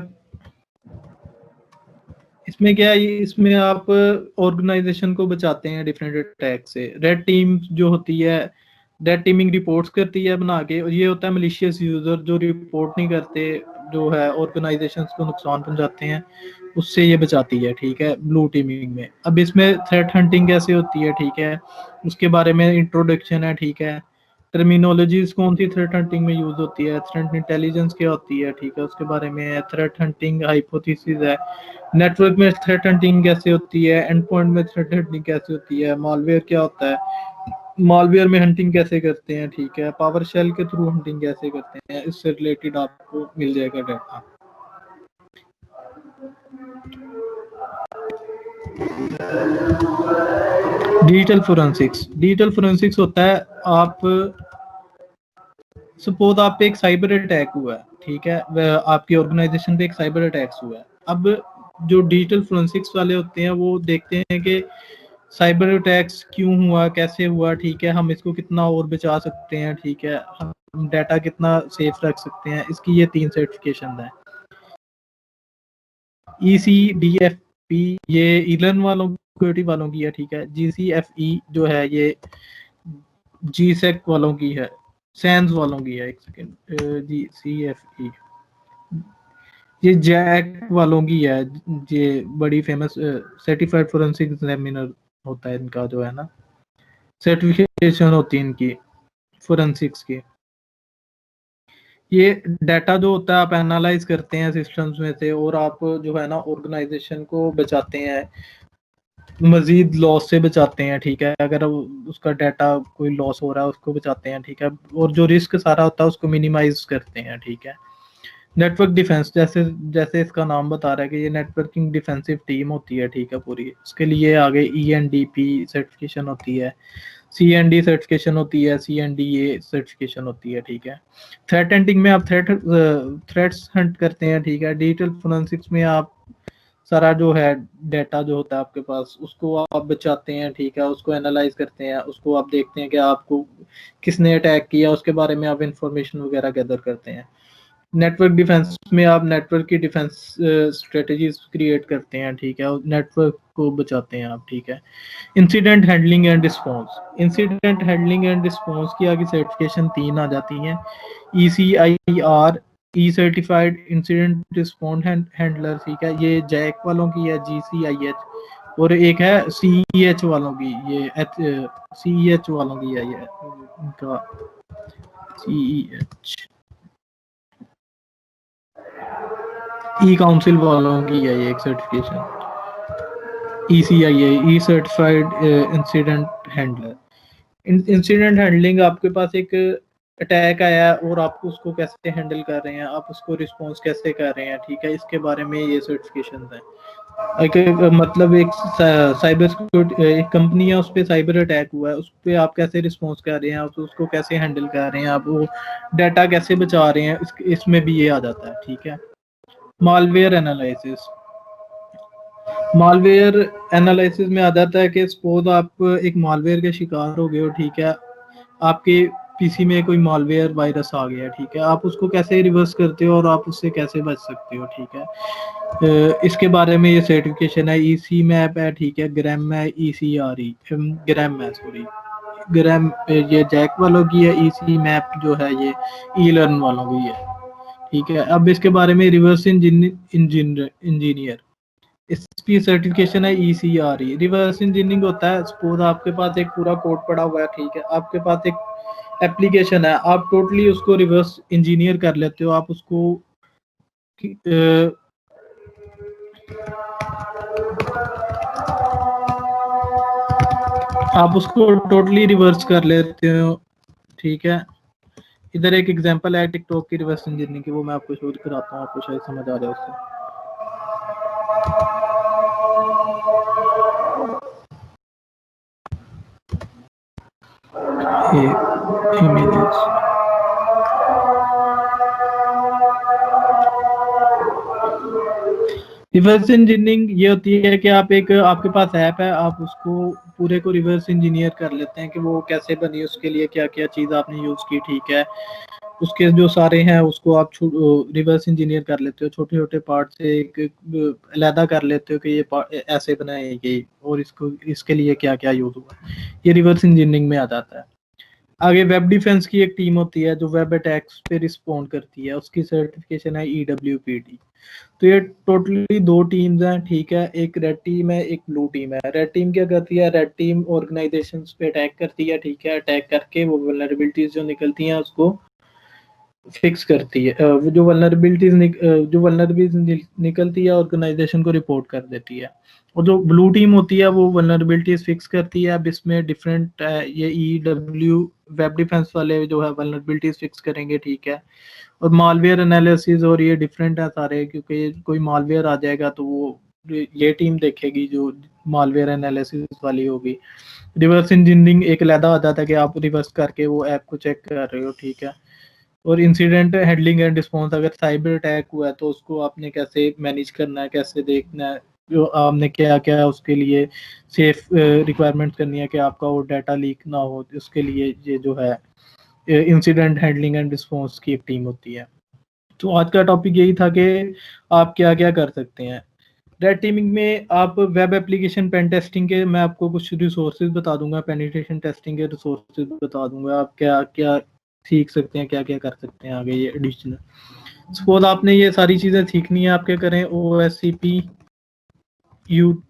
इसमें क्या है, इसमें आप ऑर्गेनाइजेशन को बचाते हैं डिफरेंट अटैक से। रेड टीम जो होती है, रेड टीमिंग रिपोर्ट्स करती है बना के, और ये होता है मलिशियस यूजर जो रिपोर्ट नहीं करते, जो है ऑर्गेनाइजेशंस को नुकसान पहुंचाते हैं, उससे ये बचाती है, ठीक है, ब्लू टीमिंग में। अब इसमें थ्रेट हंटिंग कैसे होती है, ठीक है, उसके बारे में इंट्रोडक्शन है, ठीक है। टर्मिनोलॉजीज कौन सी थ्रेट हंटिंग में यूज होती है, थ्रेट इंटेलिजेंस क्या होती है, ठीक है, उसके बारे में है। थ्रेट हंटिंग हाइपोथेसिस है, नेटवर्क में थ्रेट हंटिंग कैसे होती है, एंड पॉइंट में थ्रेट हंटिंग कैसे होती है, मालवेयर क्या होता है, मालवेयर में हंटिंग कैसे करते हैं, ठीक है, पावर शेल के थ्रू हंटिंग कैसे करते हैं, इससे रिलेटेड आपको मिल जाएगा डाटा। डिजिटल फोरेंसिक्स होता है, आप सपोज आप पे एक साइबर अटैक हुआ है, ठीक है, आपकी ऑर्गेनाइजेशन पे एक साइबर अटैक हुआ है। अब जो डिजिटल फोरेंसिक्स वाले होते हैं वो देखते हैं कि साइबर अटैक्स क्यों हुआ, कैसे हुआ, ठीक है, हम इसको कितना और बचा सकते हैं, ठीक है, हम डाटा कितना सेफ रख सकते हैं, इसकी ये 3 सर्टिफिकेशन है। ECDFP ये ईलर्न वालों सिक्योरिटी वालों की है, ठीक है। GCFE जो है ये GSEC वालों की है, सैंस वालों की है, एक सेकेंड, GCFE ये जैक वालों की है। ये बड़ी फेमस सर्टिफाइड फोरेंसिक एग्जामिनर होता है इनका, जो है ना, सर्टिफिकेशन होती है इनकी फोरेंसिक्स की। ये डाटा जो होता है आप एनालाइज करते हैं सिस्टम्स में से, और आप जो है ना ऑर्गेनाइजेशन को बचाते हैं, मजीद लॉस से बचाते हैं, ठीक है, अगर उसका डाटा कोई लॉस हो रहा है उसको बचाते हैं, ठीक है, और जो रिस्क सारा होता है उसको मिनिमाइज करते हैं, ठीक है। नेटवर्क डिफेंस, जैसे जैसे इसका नाम बता रहा है कि ये नेटवर्किंग डिफेंसिव टीम होती है, ठीक है पूरी। इसके लिए आगे ENDP सर्टिफिकेशन होती है, CND सर्टिफिकेशन होती है, CNDA सर्टिफिकेशन होती है, ठीक है। थ्रेट हंटिंग में आप थ्रेट्स हंट करते हैं, ठीक है। डिजिटल फोरेंसिक्स में आप सारा जो है डाटा जो होता है आपके पास उसको आप बचाते हैं, ठीक है। उसको एनालाइज करते हैं, उसको आप देखते हैं कि आपको किसने अटैक किया, उसके बारे में आप इंफॉर्मेशन वगैरह गैदर करते हैं। नेटवर्क डिफेंस में आप नेटवर्क की डिफेंस स्ट्रेटजीज क्रिएट करते हैं, ठीक है, और नेटवर्क को बचाते हैं आप, ठीक है। Incident handling and response, incident handling and response की आगे सर्टिफिकेशन 3 आ जाती हैं। ECIR ई सर्टिफाइड इंसिडेंट रिस्पॉन्स हैंडलर, ठीक है, ये जैक वालों की है, GCIH। और एक है CEH वालों की, ये CEH वालों की है, ये इनका CEH ई काउंसिल वालों की है ये एक certification. ECIA E certified incident handler. Incident handling, आपके पास एक अटैक आया है और आप उसको कैसे हैंडल कर रहे हैं, आप उसको रिस्पॉन्स कैसे कर रहे हैं, ठीक है, इसके बारे में ये सर्टिफिकेशन है। मतलब एक साइबर सिक्योरिटी एक कंपनी है, उस पर साइबर अटैक हुआ है, उस पर आप कैसे रिस्पॉन्स कर रहे हैं, आप उसको कैसे हैंडल कर रहे हैं, आप वो डाटा कैसे बचा रहे हैं, इसमें भी ये आ जाता है, ठीक है। मालवेयर एनालिसिस, मालवेयर एनालिसिस में आ जाता है कि सपोज आप एक मालवेयर के शिकार हो गए हो, ठीक है। आपके पीसी में कोई मालवेयर वायरस आ गया, ठीक है, आप उसको कैसे रिवर्स करते हो और आप उससे कैसे बच सकते हो, ठीक है। इसके बारे में ये सर्टिफिकेशन है। EC मैप है, ठीक है, ग्राम है, ECRE ग्राम है, सॉरी ग्राम, ये जैक वालों की है। EC मैप जो है ये E-लर्न वालों की है, ठीक है। अब इसके बारे में रिवर्स इंजीनियर, इसकी सर्टिफिकेशन है ECRE। रिवर्स इंजीनियरिंग होता है, सपोज आपके पास एक पूरा कोड पड़ा हुआ है, ठीक है, आपके पास एक एप्लीकेशन है, आप टोटली उसको रिवर्स इंजीनियर कर लेते हो, आप उसको टोटली रिवर्स कर लेते हो, ठीक है। इधर एक एग्जांपल है टिकटॉक की रिवर्स इंजीनियरिंग की, वो मैं आपको शो कराता हूँ, आपको शायद समझ आ जाए उससे। ये इमेजेस, रिवर्स इंजीनियरिंग ये होती है कि आप एक आपके पास ऐप है, आप उसको पूरे को रिवर्स इंजीनियर कर लेते हैं कि वो कैसे बनी, उसके लिए क्या क्या चीज़ आपने यूज़ की, ठीक है। उसके जो सारे हैं उसको आप रिवर्स इंजीनियर कर लेते हो, छोटे छोटे पार्ट से एक अलहदा कर लेते हो कि ये ऐसे बनाई गई और इसको इसके लिए क्या क्या यूज़ हुआ, ये रिवर्स इंजीनियरिंग में आ जाता है। आगे वेब डिफेंस की एक टीम होती है जो वेब अटैक्स पे रिस्पॉन्ड करती है, उसकी सर्टिफिकेशन है EWPT। तो ये टोटली 2 टीम्स हैं, ठीक है, एक रेड टीम है, एक ब्लू टीम है। रेड टीम क्या करती है, रेड टीम ऑर्गेनाइजेशंस पे अटैक करती है, ठीक है, अटैक करके वो वल्नरेबिलिटीज जो निकलती हैं उसको फिक्स करती है। वो जो वल्नरेबिलिटीज निकलती है ऑर्गेनाइजेशन को रिपोर्ट कर देती है। और जो ब्लू टीम होती है वो वल्नरेबिलिटीज फिक्स करती है। अब इसमें डिफरेंट ये EW वेब डिफेंस वाले जो है वल्नरेबिलिटीज फिक्स करेंगे, ठीक है। और मालवेयर एनालिसिस और ये डिफरेंट है सारे, क्योंकि कोई मालवेयर आ जाएगा तो वो ये टीम देखेगी जो मालवेयर एनालिसिस वाली होगी। रिवर्स इंजीनियरिंग एक अलहदा आ जाता है कि आप रिवर्स करके वो ऐप को चेक कर रहे हो, ठीक है। और इंसिडेंट हैंडलिंग एंड रिस्पॉन्स, अगर साइबर अटैक हुआ है तो उसको आपने कैसे मैनेज करना है, कैसे देखना है, जो आपने क्या क्या उसके लिए सेफ रिक्वायरमेंट करनी है कि आपका वो डाटा लीक ना हो, उसके लिए ये जो है इंसिडेंट हैंडलिंग एंड रिस्पॉन्स की एक टीम होती है। तो आज का टॉपिक यही था कि आप क्या क्या कर सकते हैं रेड टीमिंग में। आप वेब एप्लीकेशन पेन टेस्टिंग के मैं आपको कुछ रिसोर्सेज बता दूंगा, पेनिट्रेशन टेस्टिंग के रिसोर्सेज बता दूंगा, आप क्या क्या सीख सकते हैं, क्या क्या कर सकते हैं आगे ये एडिशनल। सपोज आपने ये सारी चीज़ें सीखनी है, आप क्या करें, OSCP यू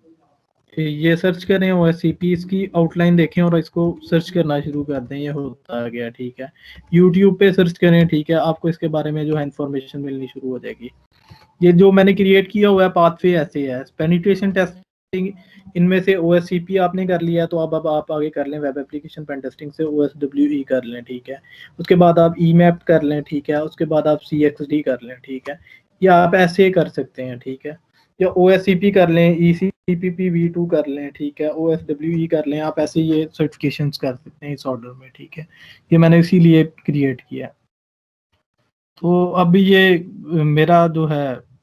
ये सर्च करें, OSCP इसकी आउटलाइन देखें और इसको सर्च करना शुरू कर दें, ये होता गया, ठीक है। यूट्यूब पे सर्च करें, ठीक है, आपको इसके बारे में जो है इन्फॉर्मेशन मिलनी शुरू हो जाएगी। ये जो मैंने क्रिएट किया हुआ है पाथवे ऐसे है, पेनिट्रेशन टेस्ट टेस्टिंग इनमें से OSCP आपने कर लिया तो अब आप आगे कर लें वेब एप्लीकेशन पेन टेस्टिंग से OSWE कर लें, ठीक है। उसके बाद आप EMAP कर लें, ठीक है। उसके बाद आप CXD कर लें, ठीक है। या आप ऐसे कर सकते हैं, ठीक है। या OSCP कर लें, ECPP V2 कर लें, ठीक है। OSWE कर लें, आप ऐसे ये सर्टिफिकेशंस कर सकते हैं इस ऑर्डर में, ठीक है। ये मैंने इसीलिए क्रिएट किया। तो अब ये मेरा जो है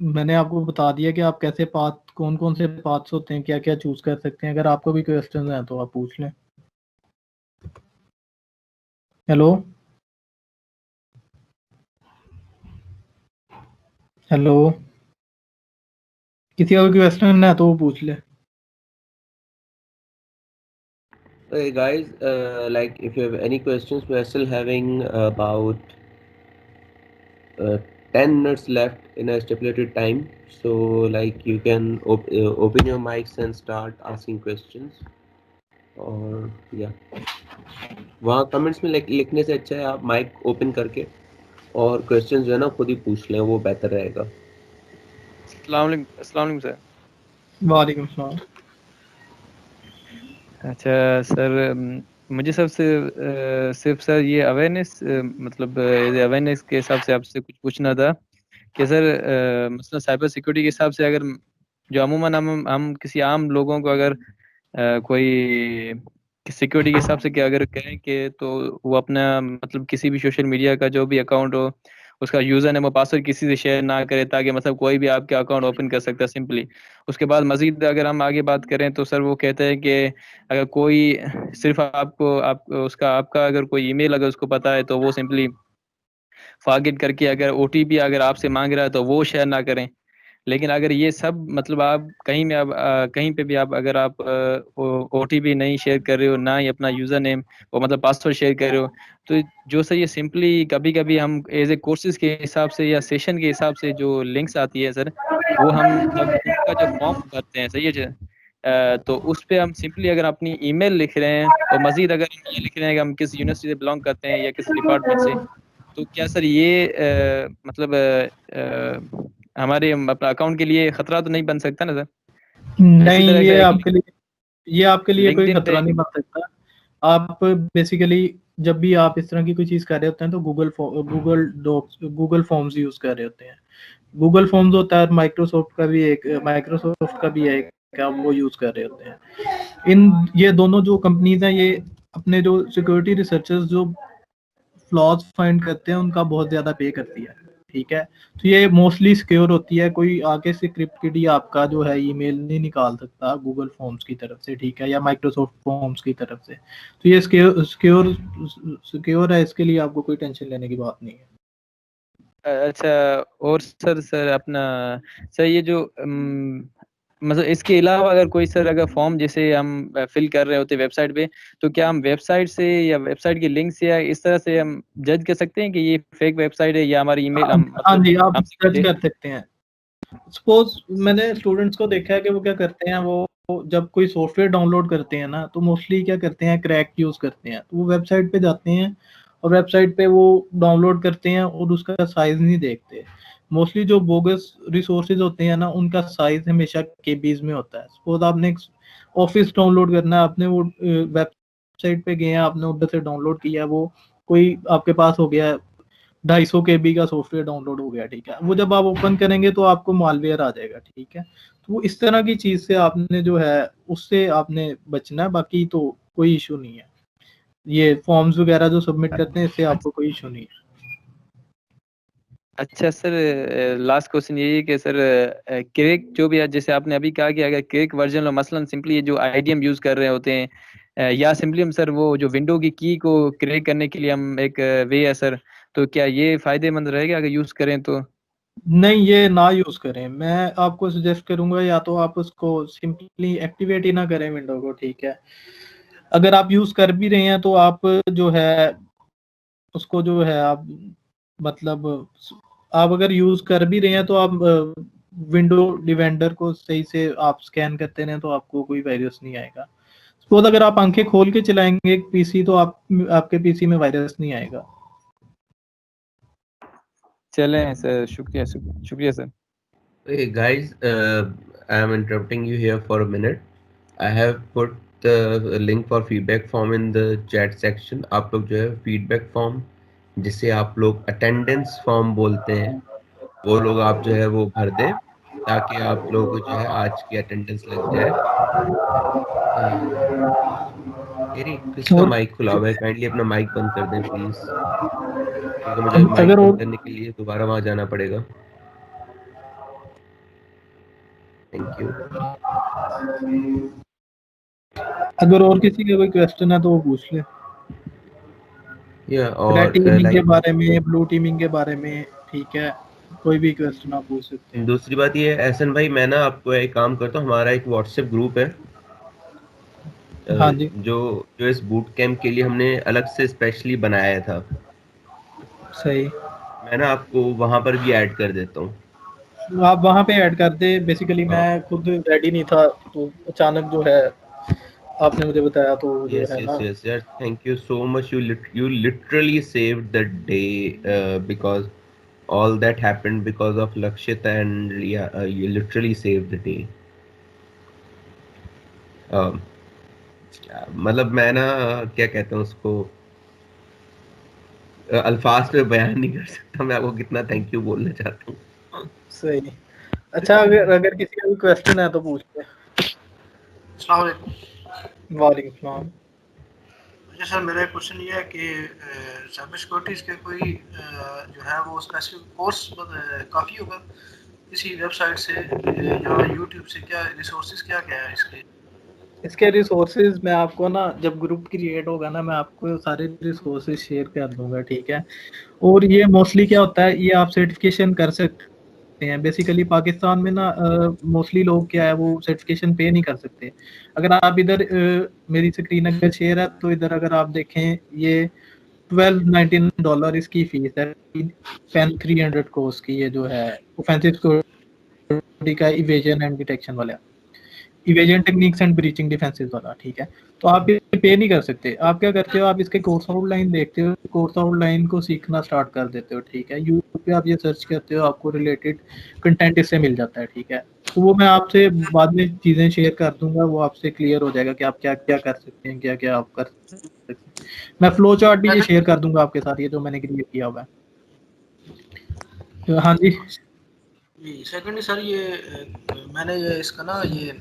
मैंने आपको बता दिया कि आप कैसे पाथ कौन कौन से पाथ्स होते हैं, क्या क्या चूज कर सकते हैं। अगर आपको भी क्वेश्चन हैं तो आप पूछ लें। हेलो हेलो, किसी का भी क्वेश्चन है तो वो पूछ ले। Hey guys, like if you have any questions, we are still having about 10 minutes left in a stipulated time. So like you can open your mics and start asking questions. और या वहाँ comments में लिखने से अच्छा है आप mic open करके और क्वेश्चंस जो है ना खुद ही पूछ लें, वो बेहतर रहेगा। अस्सलाम वालेकुम सर। वालेकुम सलाम। अच्छा सर, मुझे सिर्फ सर ये अवेयरनेस मतलब अवेयरनेस के हिसाब से आपसे कुछ पूछना था कि सर मसला साइबर सिक्योरिटी के हिसाब से अगर जो अमूमन हम किसी आम लोगों को अगर कोई सिक्योरिटी के हिसाब से क्या अगर कहें कि तो वो अपना मतलब किसी भी सोशल मीडिया का जो भी अकाउंट हो उसका यूज़र नेम और पासवर्ड किसी से शेयर ना करे, ताकि मतलब कोई भी आपके अकाउंट ओपन कर सकता है सिंपली। उसके बाद मजीद अगर हम आगे बात करें तो सर वो कहते हैं कि अगर कोई सिर्फ आपका अगर कोई ईमेल अगर उसको पता है तो वो सिंपली फॉरगेट करके अगर OTP अगर आपसे मांग रहा है तो वो शेयर ना करें। लेकिन अगर ये सब मतलब आप कहीं में अब कहीं पे भी आप अगर आप OTP नहीं शेयर कर रहे हो, ना ही अपना यूज़र नेम और मतलब पासवर्ड शेयर कर रहे हो, तो जो सर ये सिंपली कभी कभी हम एज ए कोर्सेज के हिसाब से या सेशन के हिसाब से जो लिंक्स आती है सर, वो हम जब उनका जो फॉर्म भरते हैं सही है जी, तो उस पे हम सिंपली अगर अपनी ईमेल लिख रहे हैं और मजीद अगर हम ये लिख रहे हैं कि हम किस यूनिवर्सिटी से बिलोंग करते हैं या किस डिपार्टमेंट से, तो क्या सर ये मतलब हमारे अपना अकाउंट के लिए खतरा तो नहीं बन सकता ना सर? इसी नहीं, तरह ये से एक आपके लिए कोई लिंक्डइन पे खतरा नहीं बन सकता। आप बेसिकली जब भी आप इस तरह की कोई चीज कर रहे होते हैं तो गूगल फॉर्म्स यूज कर रहे होते हैं। गूगल फॉर्म्स होता है, माइक्रोसॉफ्ट का भी है एक, आप वो यूज कर रहे होते हैं। ये दोनों जो कंपनीज हैं, ये अपने जो सिक्योरिटी रिसर्चर्स जो फ्लॉज फाइंड करते हैं उनका बहुत ज्यादा पे करती है, ठीक है। तो ये मोस्टली सिक्योर होती है, कोई आगे से क्रिप्टेड आपका जो है ईमेल नहीं निकाल सकता गूगल फॉर्म्स की तरफ से, ठीक है, या माइक्रोसॉफ्ट फॉर्म्स की तरफ से। तो ये सिक्योर है, इसके लिए आपको कोई टेंशन लेने की बात नहीं है। अच्छा। और सर अपना सर ये जो मतलब इसके अलावा अगर कोई सर अगर फॉर्म जैसे हम फिल कर रहे होते वेबसाइट पे, तो क्या हम वेबसाइट से या वेबसाइट की लिंक से या इस तरह से हम जज कर सकते हैं कि ये फेक वेबसाइट है या हमारी ईमेल हम हाँ मतलब जी, आप हमसे जज मिले? कर सकते हैं। सपोज मैंने स्टूडेंट्स को देखा है कि वो क्या करते हैं, वो जब कोई सॉफ्टवेयर डाउनलोड करते हैं ना, तो मोस्टली क्या करते हैं, क्रैक यूज करते हैं। तो वो वेबसाइट पे जाते हैं और वेबसाइट पे वो डाउनलोड करते हैं और उसका साइज नहीं देखते। मोस्टली जो बोगस रिसोर्सेज होते हैं ना, उनका साइज हमेशा केबीज में होता है। सपोज आपने ऑफिस डाउनलोड करना है, आपने वो वेबसाइट पे गए हैं, आपने उधर से डाउनलोड किया, वो कोई आपके पास हो गया 250 KB का सॉफ्टवेयर डाउनलोड हो गया, ठीक है। वो जब आप ओपन करेंगे तो आपको मालवेयर आ जाएगा, ठीक है। तो वो इस तरह की चीज से आपने जो है उससे आपने बचना है, बाकी तो कोई इशू नहीं है। ये फॉर्म्स वगैरह जो सबमिट करते हैं, इससे आपको कोई इशू नहीं है। अच्छा सर, लास्ट क्वेश्चन यही है कि सर क्रेक जो भी है, जैसे आपने अभी कहा कि अगर क्रेक वर्जन लो मसलन सिंपली जो IDM यूज कर रहे होते हैं, या सिंपली हम सर वो जो विंडो की की को क्रेक करने के लिए हम एक वे है सर, तो क्या ये फायदेमंद रहेगा अगर यूज करें तो? नहीं, ये ना यूज करें। मैं आपको सजेस्ट करूंगा या तो आप उसको सिंपली एक्टिवेट ही ना करें विंडो को, ठीक है। अगर आप यूज कर भी रहे हैं तो आप जो है उसको जो है आप मतलब आप अगर यूज कर भी रहे हैं तो आप विंडो डिफेंडर को सही से आप स्कैन करते रहें तो आपको कोई वायरस नहीं आएगा। सपोज अगर आप आंखें खोल के चलाएंगे पीसी तो आपके पीसी में वायरस नहीं आएगा। चलें सर, शुक्रिया शुक्रिया sir. Hey guys, I am interrupting you here for a minute. I have put the link for feedback form in the chat section. आप लोग जो है feedback form, जिसे आप लोग attendance form बोलते हैं, वो लोग आप जो है वो भर दें, ताकि आप लोग को जो है आज की attendance लग जाए। मेरी किसका और माइक खुला हुआ है? काइंडली अपना माइक बंद कर दें प्लीज, क्योंकि मुझे माइक अगर बंद और करने के लिए दोबारा वहां जाना पड़ेगा। Thank you. अगर और किसी का कोई क्वेश्चन है तो वो पूछ ले। या रेड और टीमिंग के लाइक बारे में, ब्लू टीमिंग के बारे में, ठीक है, कोई भी क्वेश्चन आप पूछ सकते हैं। दूसरी बात ये है एहसन भाई, मैं ना आपको एक काम करता हूँ, हमारा एक व्हाट्सएप ग्रुप है हाँ जी, जो जो इस बूट कैंप के लिए हमने अलग से स्पेशली बनाया था। सही। मैं ना आपको वहां पर भी ऐड कर देता हूँ। आप वहाँ पे ऐड कर दे। बेसिकली हाँ, मैं खुद रेडी नहीं था, तो अचानक जो है आपने मुझे बताया, तो जो यस है यस ना। यस यार, thank you so much, you literally saved the day, because all that happened because of Lakshit, and yeah, you literally saved the day. um, मतलब मैं ना क्या कहते हैं उसको, अल्फाज पे बयान नहीं कर सकता मैं आपको कितना थैंक यू बोलना चाहता हूँ। सही। अच्छा, अगर अगर किसी का भी क्वेश्चन है तो पूछ ले। अस्सलाम वालेकुम। वालेकुम सलाम। अच्छा सर, मेरा एक क्वेश्चन ये है कि साइबर सिक्योरिटीज़ के कोई जो है वो स्पेसिफिक कोर्स काफ़ी होगा किसी वेबसाइट से या यूट्यूब से? क्या रिसोर्सेज क्या क्या है इसके? इसके रिसोर्सेज मैं आपको ना, जब ग्रुप क्रिएट होगा ना, मैं आपको सारे रिसोर्सेज शेयर कर दूंगा, ठीक है। और ये मोस्टली क्या होता है, ये आप सर्टिफिकेशन कर सकते हैं। बेसिकली पाकिस्तान में ना मोस्टली लोग क्या है, वो सर्टिफिकेशन पे नहीं कर सकते। अगर आप इधर मेरी स्क्रीन अगर शेयर है, तो इधर अगर आप देखें, ये $12.99 इसकी फीस है, पेन 300 कोर्स की। ये जो है ऑफेंसिव सिक्योरिटी का इवेजन एंड डिटेक्शन वाला, evasion techniques and breaching defences वाला, ठीक है। तो आप ये पे नहीं कर सकते। आप क्या करते हो, आप इसके कोर्स आउटलाइन देखते हो, कोर्स आउटलाइन को सीखना स्टार्ट कर देते हो, ठीक है। यूट्यूब पे आप ये सर्च करते हो, आपको रिलेटेड कंटेंट इससे मिल जाता है, ठीक है। तो वो मैं आपसे बाद में चीज़ें शेयर कर दूंगा, वो आपसे क्लियर हो जाएगा कि आप क्या क्या कर सकते हैं, क्या क्या आप कर सकते हैं। मैं फ्लो चार्ट भी ये शेयर कर दूंगा आपके साथ, ये जो मैंने क्रिएट किया हुआ है। तो हाँ जी। जी सेकेंडली सर, ये मैंने ये इसका ना ये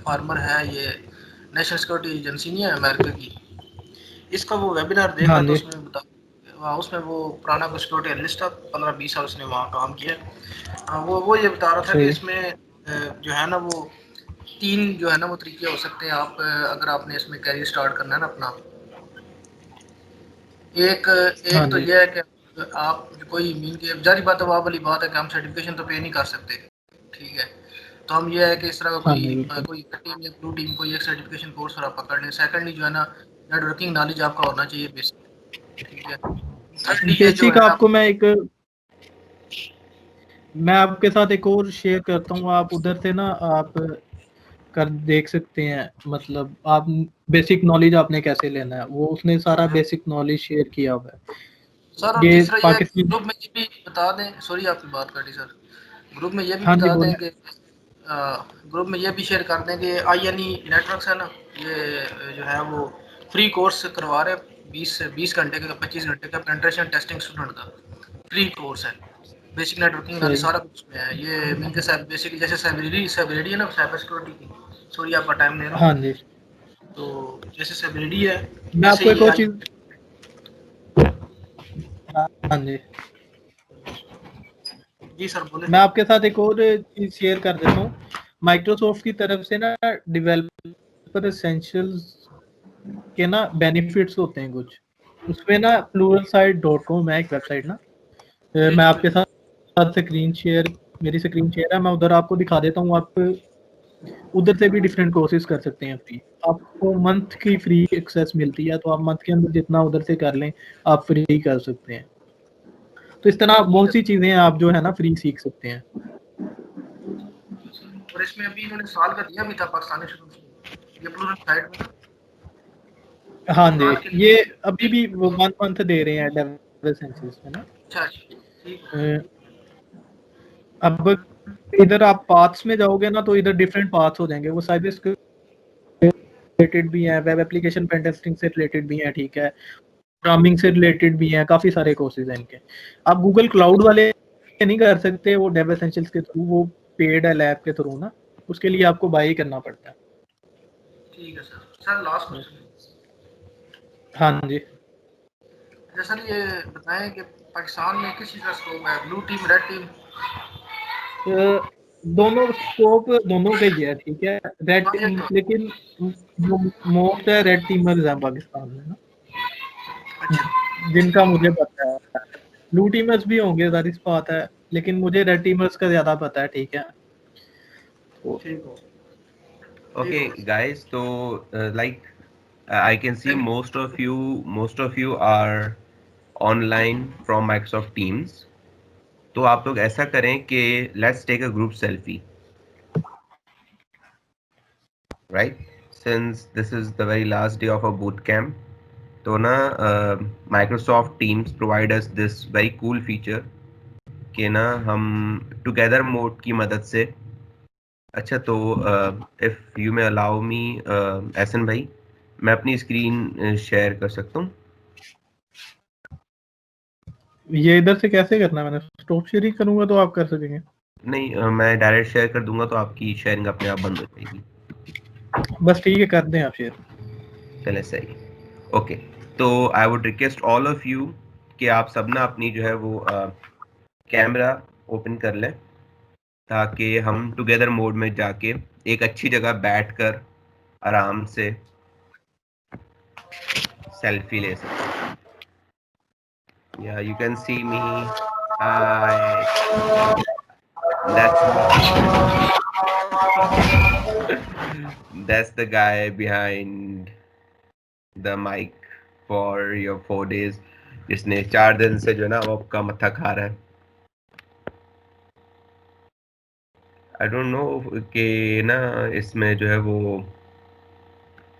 फार्मर है, ये नेशनल सिक्योरिटी एजेंसी नहीं है अमेरिका की, इसका वो वेबिनार हाँ देखा तो जी। उसमें बता वहाँ उसमें वो पुराना कोई सिक्योरिटी एनालिस्ट था, 15-20 साल उसने वहाँ काम किया। वो ये बता रहा था कि सही। इसमें जो है ना वो 3 जो है ना वो तरीके हो सकते हैं। आप अगर आपने इसमें कैरियर स्टार्ट करना है ना अपना, एक हाँ एक तो जी। ये है कि आप कोई मीन की जारी बात है, वो वाली बात है कि हम सर्टिफिकेशन तो पे नहीं कर सकते, ठीक है। तो हम ये है कि इस तरह का हाँ जी, बिल्कुल। कोई टीम या ब्लू टीम कोई एक सर्टिफिकेशन कोर्स और आप पकड़ लें। सेकंडली जो है ना, नेटवर्किंग नॉलेज आपका होना चाहिए बेसिक, ठीक है। थर्डली ये जो बेसिक है ना, आपको मैं आपके साथ एक और शेयर करता हूँ, आप उधर से ना आप कर देख सकते हैं। मतलब आप बेसिक नॉलेज आपने कैसे लेना है, वो उसने सारा बेसिक नॉलेज शेयर किया हुआ है। सर और ये तीसरा ये है कि पाकिस्तान। ग्रुप में ये भी बता दें, सॉरी आपकी बात काटी सर, ग्रुप में ये भी हाँ जी, बता दें बोले। कि ग्रुप में ये भी शेयर कर दें कि INE नेटवर्क्स है ना, ये जो है वो फ्री कोर्स करवा रहे हैं, 20 घंटे का 25 घंटे का पेनिट्रेशन टेस्टिंग स्टूडेंट का फ्री कोर्स है। बेसिक नेटवर्किंग वाले सही। सारा कुछ में है ये। मीन के साथ बेसिकली जैसे साइबरेडी है ना, साइबर सिक्योरिटी की, सॉरी आपका टाइम ले रहा हाँ हूँ। जी। तो जैसे साइबरेडी है, मैं वैसे आपको एक ये और आई। चीज। हाँ जी। जी सर बोले। मैं आपके साथ एक और चीज शेयर कर देता हूँ। माइक्रोसॉफ्ट की तरफ से ना डेवलपर एसेंशियल्स के ना बेनिफिट्स होते हैं कुछ। उसमें ना pluralsight.com है एक वेबसाइट ना। जी मैं जी आपके बिल्कुल। साथ स्क्रीन शेयर, मेरी स्क्रीन शेयर है, मैं उधर आपको दिखा देता हूँ। आप उधर से भी डिफरेंट कोर्सेज कर सकते हैं फ्री। आपको मंथ की फ्री एक्सेस मिलती है, तो आप मंथ के अंदर जितना उधर से कर लें, आप फ्री कर सकते हैं। तो इस तरह ठीक बहुत है सी चीजें आप जो है ना फ्री सीख सकते हैं। सर, और इसमें अभी इन्होंने साल का दिया भी था पाकिस्तानी स्टूडेंट्स को, ये प्लूरल साइड में ना, हाँ जी, साल के ये लिए। अभी भी वो 1 मंथ दे रहे हैं डेवलपर सेंसेस में ना। अच्छा अच्छा, ठीक है। अ, अब इधर आप पाथ्स में जाओगे ना तो इधर डिफरेंट पाथ्स हो जाएंगे, वो साइबर रिलेटेड भी हैं, वेब एप्लीकेशन पेन टेस्टिंग से रिलेटेड भी हैं, ठीक है, प्रोग्रामिंग से रिलेटेड भी हैं, काफी सारे कोर्सेज हैं इनके। आप गूगल क्लाउड वाले नहीं कर सकते, वो डेव एसेंशियल्स के थ्रू, वो पेड है लैब के थ्रू ना, उसके लिए आपको बाई करना पड़ता है। ठीक है सर। सर लास्ट क्वेश्चन, हाँ जी। अच्छा सर ये बताएं कि पाकिस्तान में किस चीज़ का स्कोप है, ब्लू टीम रेड टीम? दोनों स्कोप दोनों का ही है, ठीक है, रेड हाँ ये तो लेकिन मोस्ट है रेड टीमर्स हैं पाकिस्तान में ना, अच्छा जिनका मुझे पता है। ब्लू टीमर्स भी होंगे, जाहिर सी बात है, लेकिन मुझे रेड टीमर्स का ज्यादा पता है, ठीक है। तो ठीक हो Okay, ठीक हो guys. So, like, I can see thank most of you are online from Microsoft Teams. तो आप लोग ऐसा करें कि let's take a group selfie, right? Since this is the very last day of our boot camp, तो ना Microsoft Teams provide us this very cool feature कि ना हम together mode की मदद से, अच्छा तो if you may allow me Ehsan भाई, मैं अपनी स्क्रीन शेयर कर सकता हूँ? ये इधर से कैसे करना है? मैंने स्टॉप शेयरिंग करूंगा तो आप कर सकेंगे? नहीं, मैं डायरेक्ट शेयर कर दूंगा तो आपकी शेयरिंग अपने आप बंद हो जाएगी। बस ठीक है, कर दें आप शेयर। चले सही। ओके, तो I would request all of you कि आप सब ना अपनी जो है वो कैमरा ओपन कर लें ताकि हम टुगेदर मोड में जाके एक अच्छी जगह बैठकर आराम से सेल्फी ले सकें। या you can see me, hi, that's that's the guy behind the mic for your 4 days, जिसने 4 दिन से जो है ना वो आपका मत्था खा रहा है। आई डोंट नो कि ना इसमें जो है वो,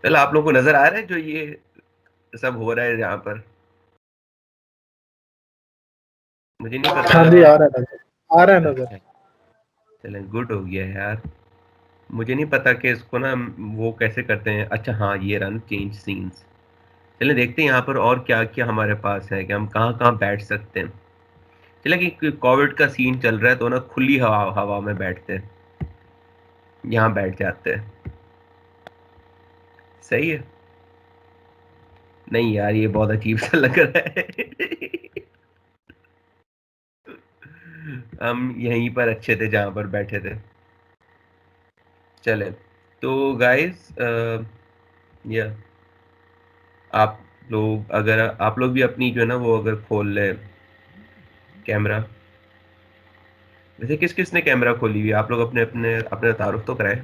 चल आप लोगों को नजर आ रहा है जो ये सब हो रहा है यहाँ पर? मुझे नहीं पता। हाँ जी, आ रहा है नजर, आ रहा है नजर। अच्छा, चलें, गुड हो गया यार। मुझे नहीं पता कि इसको ना वो कैसे करते हैं। अच्छा हाँ, ये रन चेंज सीन्स। चलें देखते हैं यहाँ पर और क्या क्या हमारे पास है कि हम कहाँ कहाँ बैठ सकते हैं। चले कि कोविड का सीन चल रहा है तो ना खुली हवा हवा में बैठते हैं, यहाँ बैठ जाते हैं। सही है? नहीं यार, ये बहुत अजीब सा लग रहा है। हम यहीं पर अच्छे थे जहाँ पर बैठे थे। चले तो गाइस, या आप लोग, अगर आप लोग भी अपनी जो है ना वो अगर खोल ले कैमरा। वैसे किस किस ने कैमरा खोली हुई है? आप लोग अपने अपने अपने तारुफ तो कराए।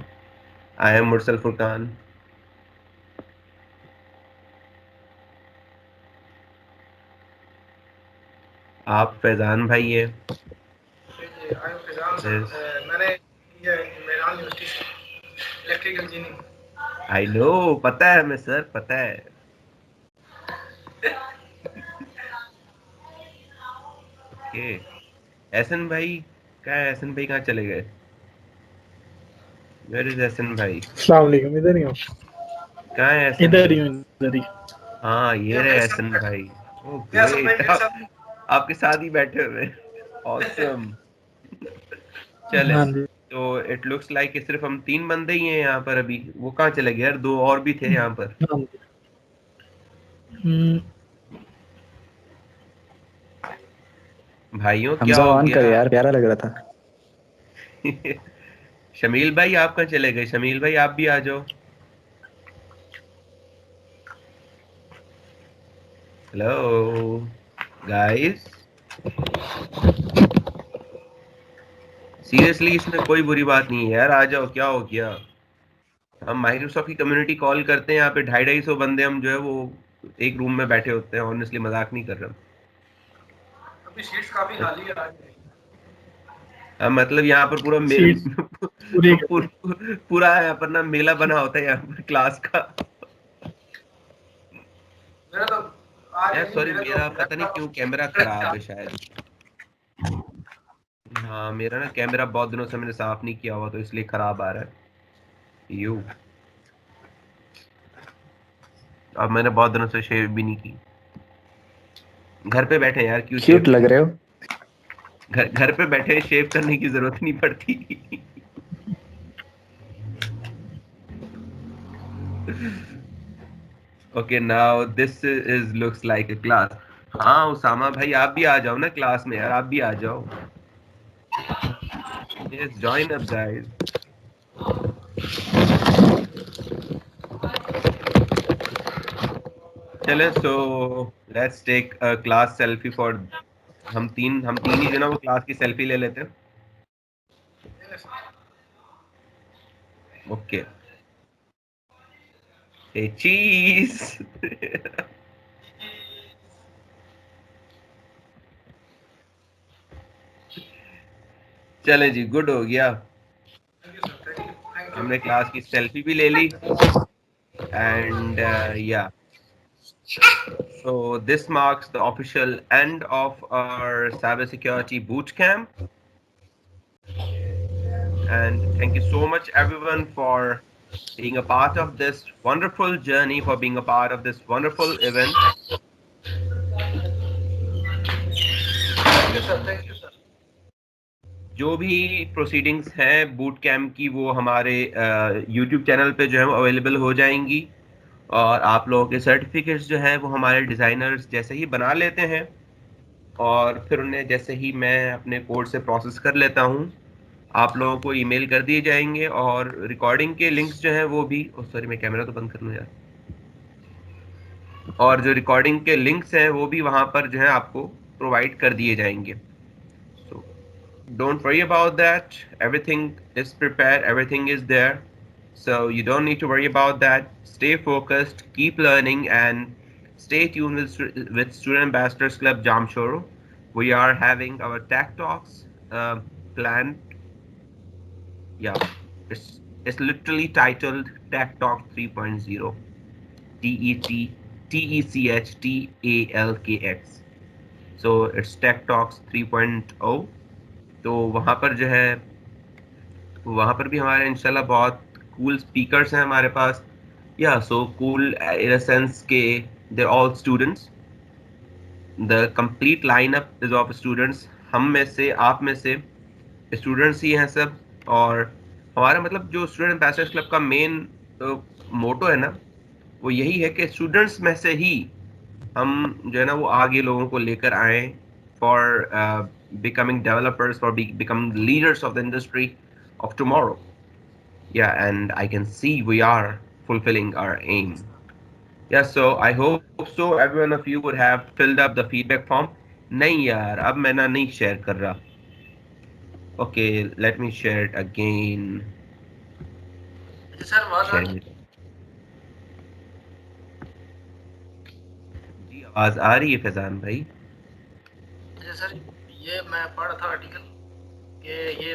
I am Mursal Furqan. आप फैजान भाई है। आई एम फिजान सर, मैंने ये मेरान यूनिवर्सिटी से इलेक्ट्रिकल इंजीनियरिंग। आई नो, पता है हमें सर, पता है। ओके, एहसन भाई क्या है? एहसन भाई कहाँ चले गए? वेयर इज एहसन भाई? अस्सलाम वालेकुम, इधर ही हूँ, कहाँ है एहसन इधर ही भाई? हूँ, इधर ही। हाँ, ये ये रहे मेरे साथ एहसन बैठे, भाई। ओह ये हसन भाई ग्रेट, मेरे साथ। आपके साथ ही बैठे हुए। ऑसम। चले, हाँ जी। तो इट लुक्स लाइक कि सिर्फ हम 3 बंदे ही हैं यहाँ पर अभी। वो कहाँ चले गए यार? 2 और भी थे यहाँ पर। हाँ जी। हम्म, भाइयों क्या हमजा हो ऑन कर गया? यार, प्यारा लग रहा था। शमील भाई आप कहाँ चले गए? शमील भाई आप भी आ जाओ। हेलो गाइस, सीरियसली इसमें कोई बुरी बात नहीं है यार, आ जाओ, क्या हो गया? हम माइक्रोसॉफ्ट की कम्युनिटी कॉल करते हैं, यहाँ पे 250-250 बंदे हम जो है वो एक रूम में बैठे होते हैं। ऑनेस्टली मजाक नहीं कर रहा। अभी सीट्स काफी खाली है आज। मतलब यहाँ पर पूरा सीट्स पूरी पूरा यहाँ पर ना मेला बना होता है यहाँ पर क्लास का। मेरा तो आज यार नहीं, सॉरी, मेरा तो मेरा पता नहीं क्यों कैमरा खराब है शायद। हाँ, मेरा ना कैमरा बहुत दिनों से मैंने साफ नहीं किया हुआ तो इसलिए खराब आ रहा है। यू अब मैंने बहुत दिनों से शेव भी नहीं की। घर पे बैठे यार, क्यों शेव क्यूट लग रहे हो। घर पे बैठे शेव करने की जरूरत नहीं पड़ती। Okay, now this is looks like a class. हाँ उसामा भाई, आप भी आ जाओ ना क्लास में यार, आप भी आ जाओ। Yes, join up guys. चले, so let's take a class selfie for, हम तीन ही जो ना वो क्लास की सेल्फी ले लेते हैं। ओके, ए चीज। चले जी, गुड हो गया, हमने क्लास की सेल्फी भी ले ली। एंड या so this marks the official end of our cybersecurity boot camp. And thank you so much everyone for being a part of this wonderful journey, for being a part of this wonderful event. Thank you sir. जो भी proceedings हैं boot camp की वो हमारे YouTube channel पे जो है वो अवेलेबल हो जाएंगी, और आप लोगों के सर्टिफिकेट्स जो हैं वो हमारे डिज़ाइनर्स जैसे ही बना लेते हैं और फिर उन्हें जैसे ही मैं अपने कोड से प्रोसेस कर लेता हूँ आप लोगों को ईमेल कर दिए जाएंगे, और रिकॉर्डिंग के लिंक्स जो हैं वो भी, सॉरी मैं कैमरा तो बंद कर लूँ यार, और जो रिकॉर्डिंग के लिंक्स हैं वो भी वहाँ पर जो है आपको प्रोवाइड कर दिए जाएंगे। सो don't worry about that, everything is prepared, everything is there, so you don't need to worry about that. Stay focused, keep learning, and stay tuned with Student Ambassadors Club Jamshoro. We are having our tech talks planned. Yeah, it's literally titled Tech Talk 3.0, TECHTALKX. So it's Tech Talks 3.0. तो वहाँ पर जो है वहाँ पर भी हमारे इंशाल्लाह बहुत कूल स्पीकर्स हैं हमारे पास। या so cool in a sense के they all students, the complete lineup is of students. हम में से, आप में से स्टूडेंट्स ही हैं सब, और हमारा मतलब जो स्टूडेंट एम्बेसडर्स क्लब का मेन मोटो है ना वो यही है कि स्टूडेंट्स में से ही हम जो है ना वो आगे लोगों को लेकर आए for becoming developers, for becoming leaders of the industry of tomorrow. Yeah, and I can see we are fulfilling our aim. Yeah, so I hope so every one of you would have filled up the feedback form. नहीं यार, अब मैं ना नहीं share कर रहा। Okay, let me share it again. Sir आवाज आ रही Share it. जी आवाज आ रही है फैजान भाई। है? सर ये मैं पढ़ रहा था आर्टिकल कि ये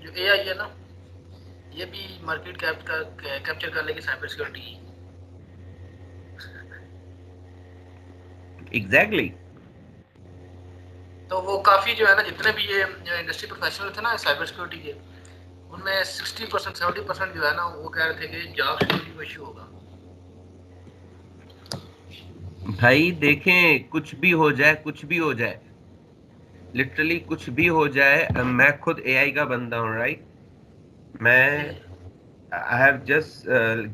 जो एआई है ना ये भी मार्केट कैप्चर कर लेगी साइबर सिक्योरिटी। Exactly. तो वो काफ़ी जो है ना जितने भी ये इंडस्ट्री प्रोफेशनल थे ना साइबर सिक्योरिटी के उनमें 60% 70% जो है ना वो कह रहे थे कि जॉब सिक्योरिटी में इशू होगा। भाई देखें, कुछ भी हो जाए, कुछ भी हो जाए, लिटरली कुछ भी हो जाए, मैं खुद एआई का बंदा हूँ, राइट। मैं आई हैव जस्ट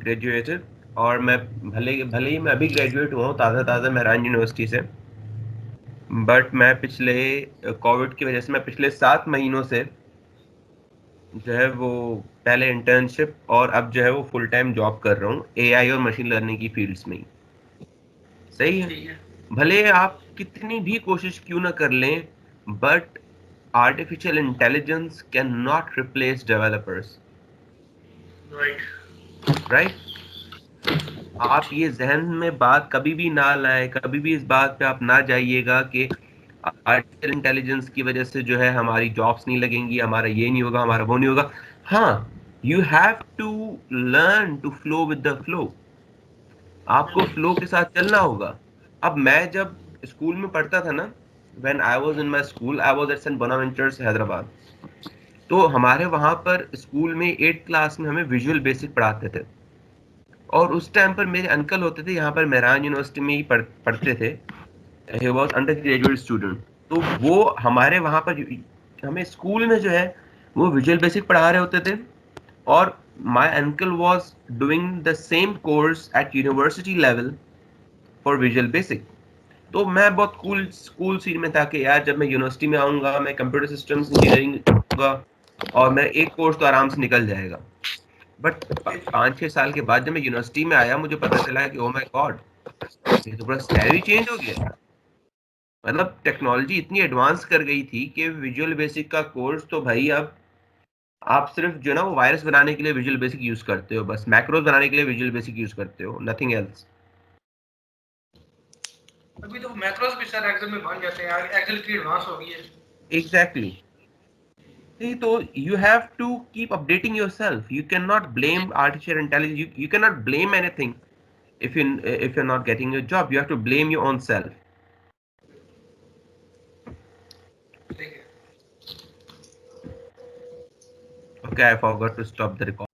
ग्रेजुएटेड, और मैं भले भले ही मैं अभी ग्रेजुएट हुआ हूँ ताज़ा मेहरान यूनिवर्सिटी से, बट मैं पिछले कोविड की वजह से मैं पिछले 7 महीनों से जो है वो पहले इंटर्नशिप और अब जो है वो फुल टाइम जॉब कर रहा हूँ एआई और मशीन लर्निंग की फील्ड्स में ही। सही है, भले आप कितनी भी कोशिश क्यों ना कर लें, but artificial intelligence can not replace developers, right. आप ये जहन में बात कभी भी ना लाएं, कभी भी इस बात पे आप ना जाइएगा कि आर्टिफिशियल इंटेलिजेंस की वजह से जो है हमारी जॉब्स नहीं लगेंगी, हमारा ये नहीं होगा, हमारा वो नहीं होगा। हाँ, you have to learn to flow with the flow, आपको फ्लो के साथ चलना होगा। अब मैं जब स्कूल में पढ़ता था ना when I was in my school, I was at St. Bonaventures, Hyderabad. तो हमारे वहाँ पर स्कूल में 8th क्लास में हमें विजुअल बेसिक पढ़ाते थे. और उस टाइम पर मेरे अंकल होते थे यहाँ पर मेहरान यूनिवर्सिटी में ही पढ़ते थे. He was under graduate student. तो वो हमारे वहाँ पर हमें स्कूल में जो है वो विजुअल बेसिक पढ़ा रहे होते थे. और my uncle was doing the same course eight university level for visual basic. तो मैं बहुत कूल सीन में था कि यार जब मैं यूनिवर्सिटी में आऊँगा मैं कंप्यूटर सिस्टम्स इंजीनियरिंग करूँगा और मेरा एक कोर्स तो आराम से निकल जाएगा. बट 5-6 साल के बाद जब मैं यूनिवर्सिटी में आया मुझे पता चला कि ओ माय गॉड, ये तो पूरा स्टाइल ही चेंज हो गया. मतलब टेक्नोलॉजी इतनी एडवांस कर गई थी कि विजुअल बेसिक का कोर्स तो भाई अब आप सिर्फ जो ना वो वायरस बनाने के लिए विजुअल बेसिक यूज करते हो, बस मैक्रोज बनाने के लिए विजुअल बेसिक यूज करते हो, नथिंग एल्स. अभी तो मैक्रोस भी सर एक्सेल में बन जाते हैं, एक्सेल की एडवांस हो गई है. एग्जैक्टली. तो you have to keep updating yourself. You cannot blame artificial intelligence. You cannot blame anything if you're not getting your job. You have to blame your own self. ठीक है. Okay, I forgot to stop the recording.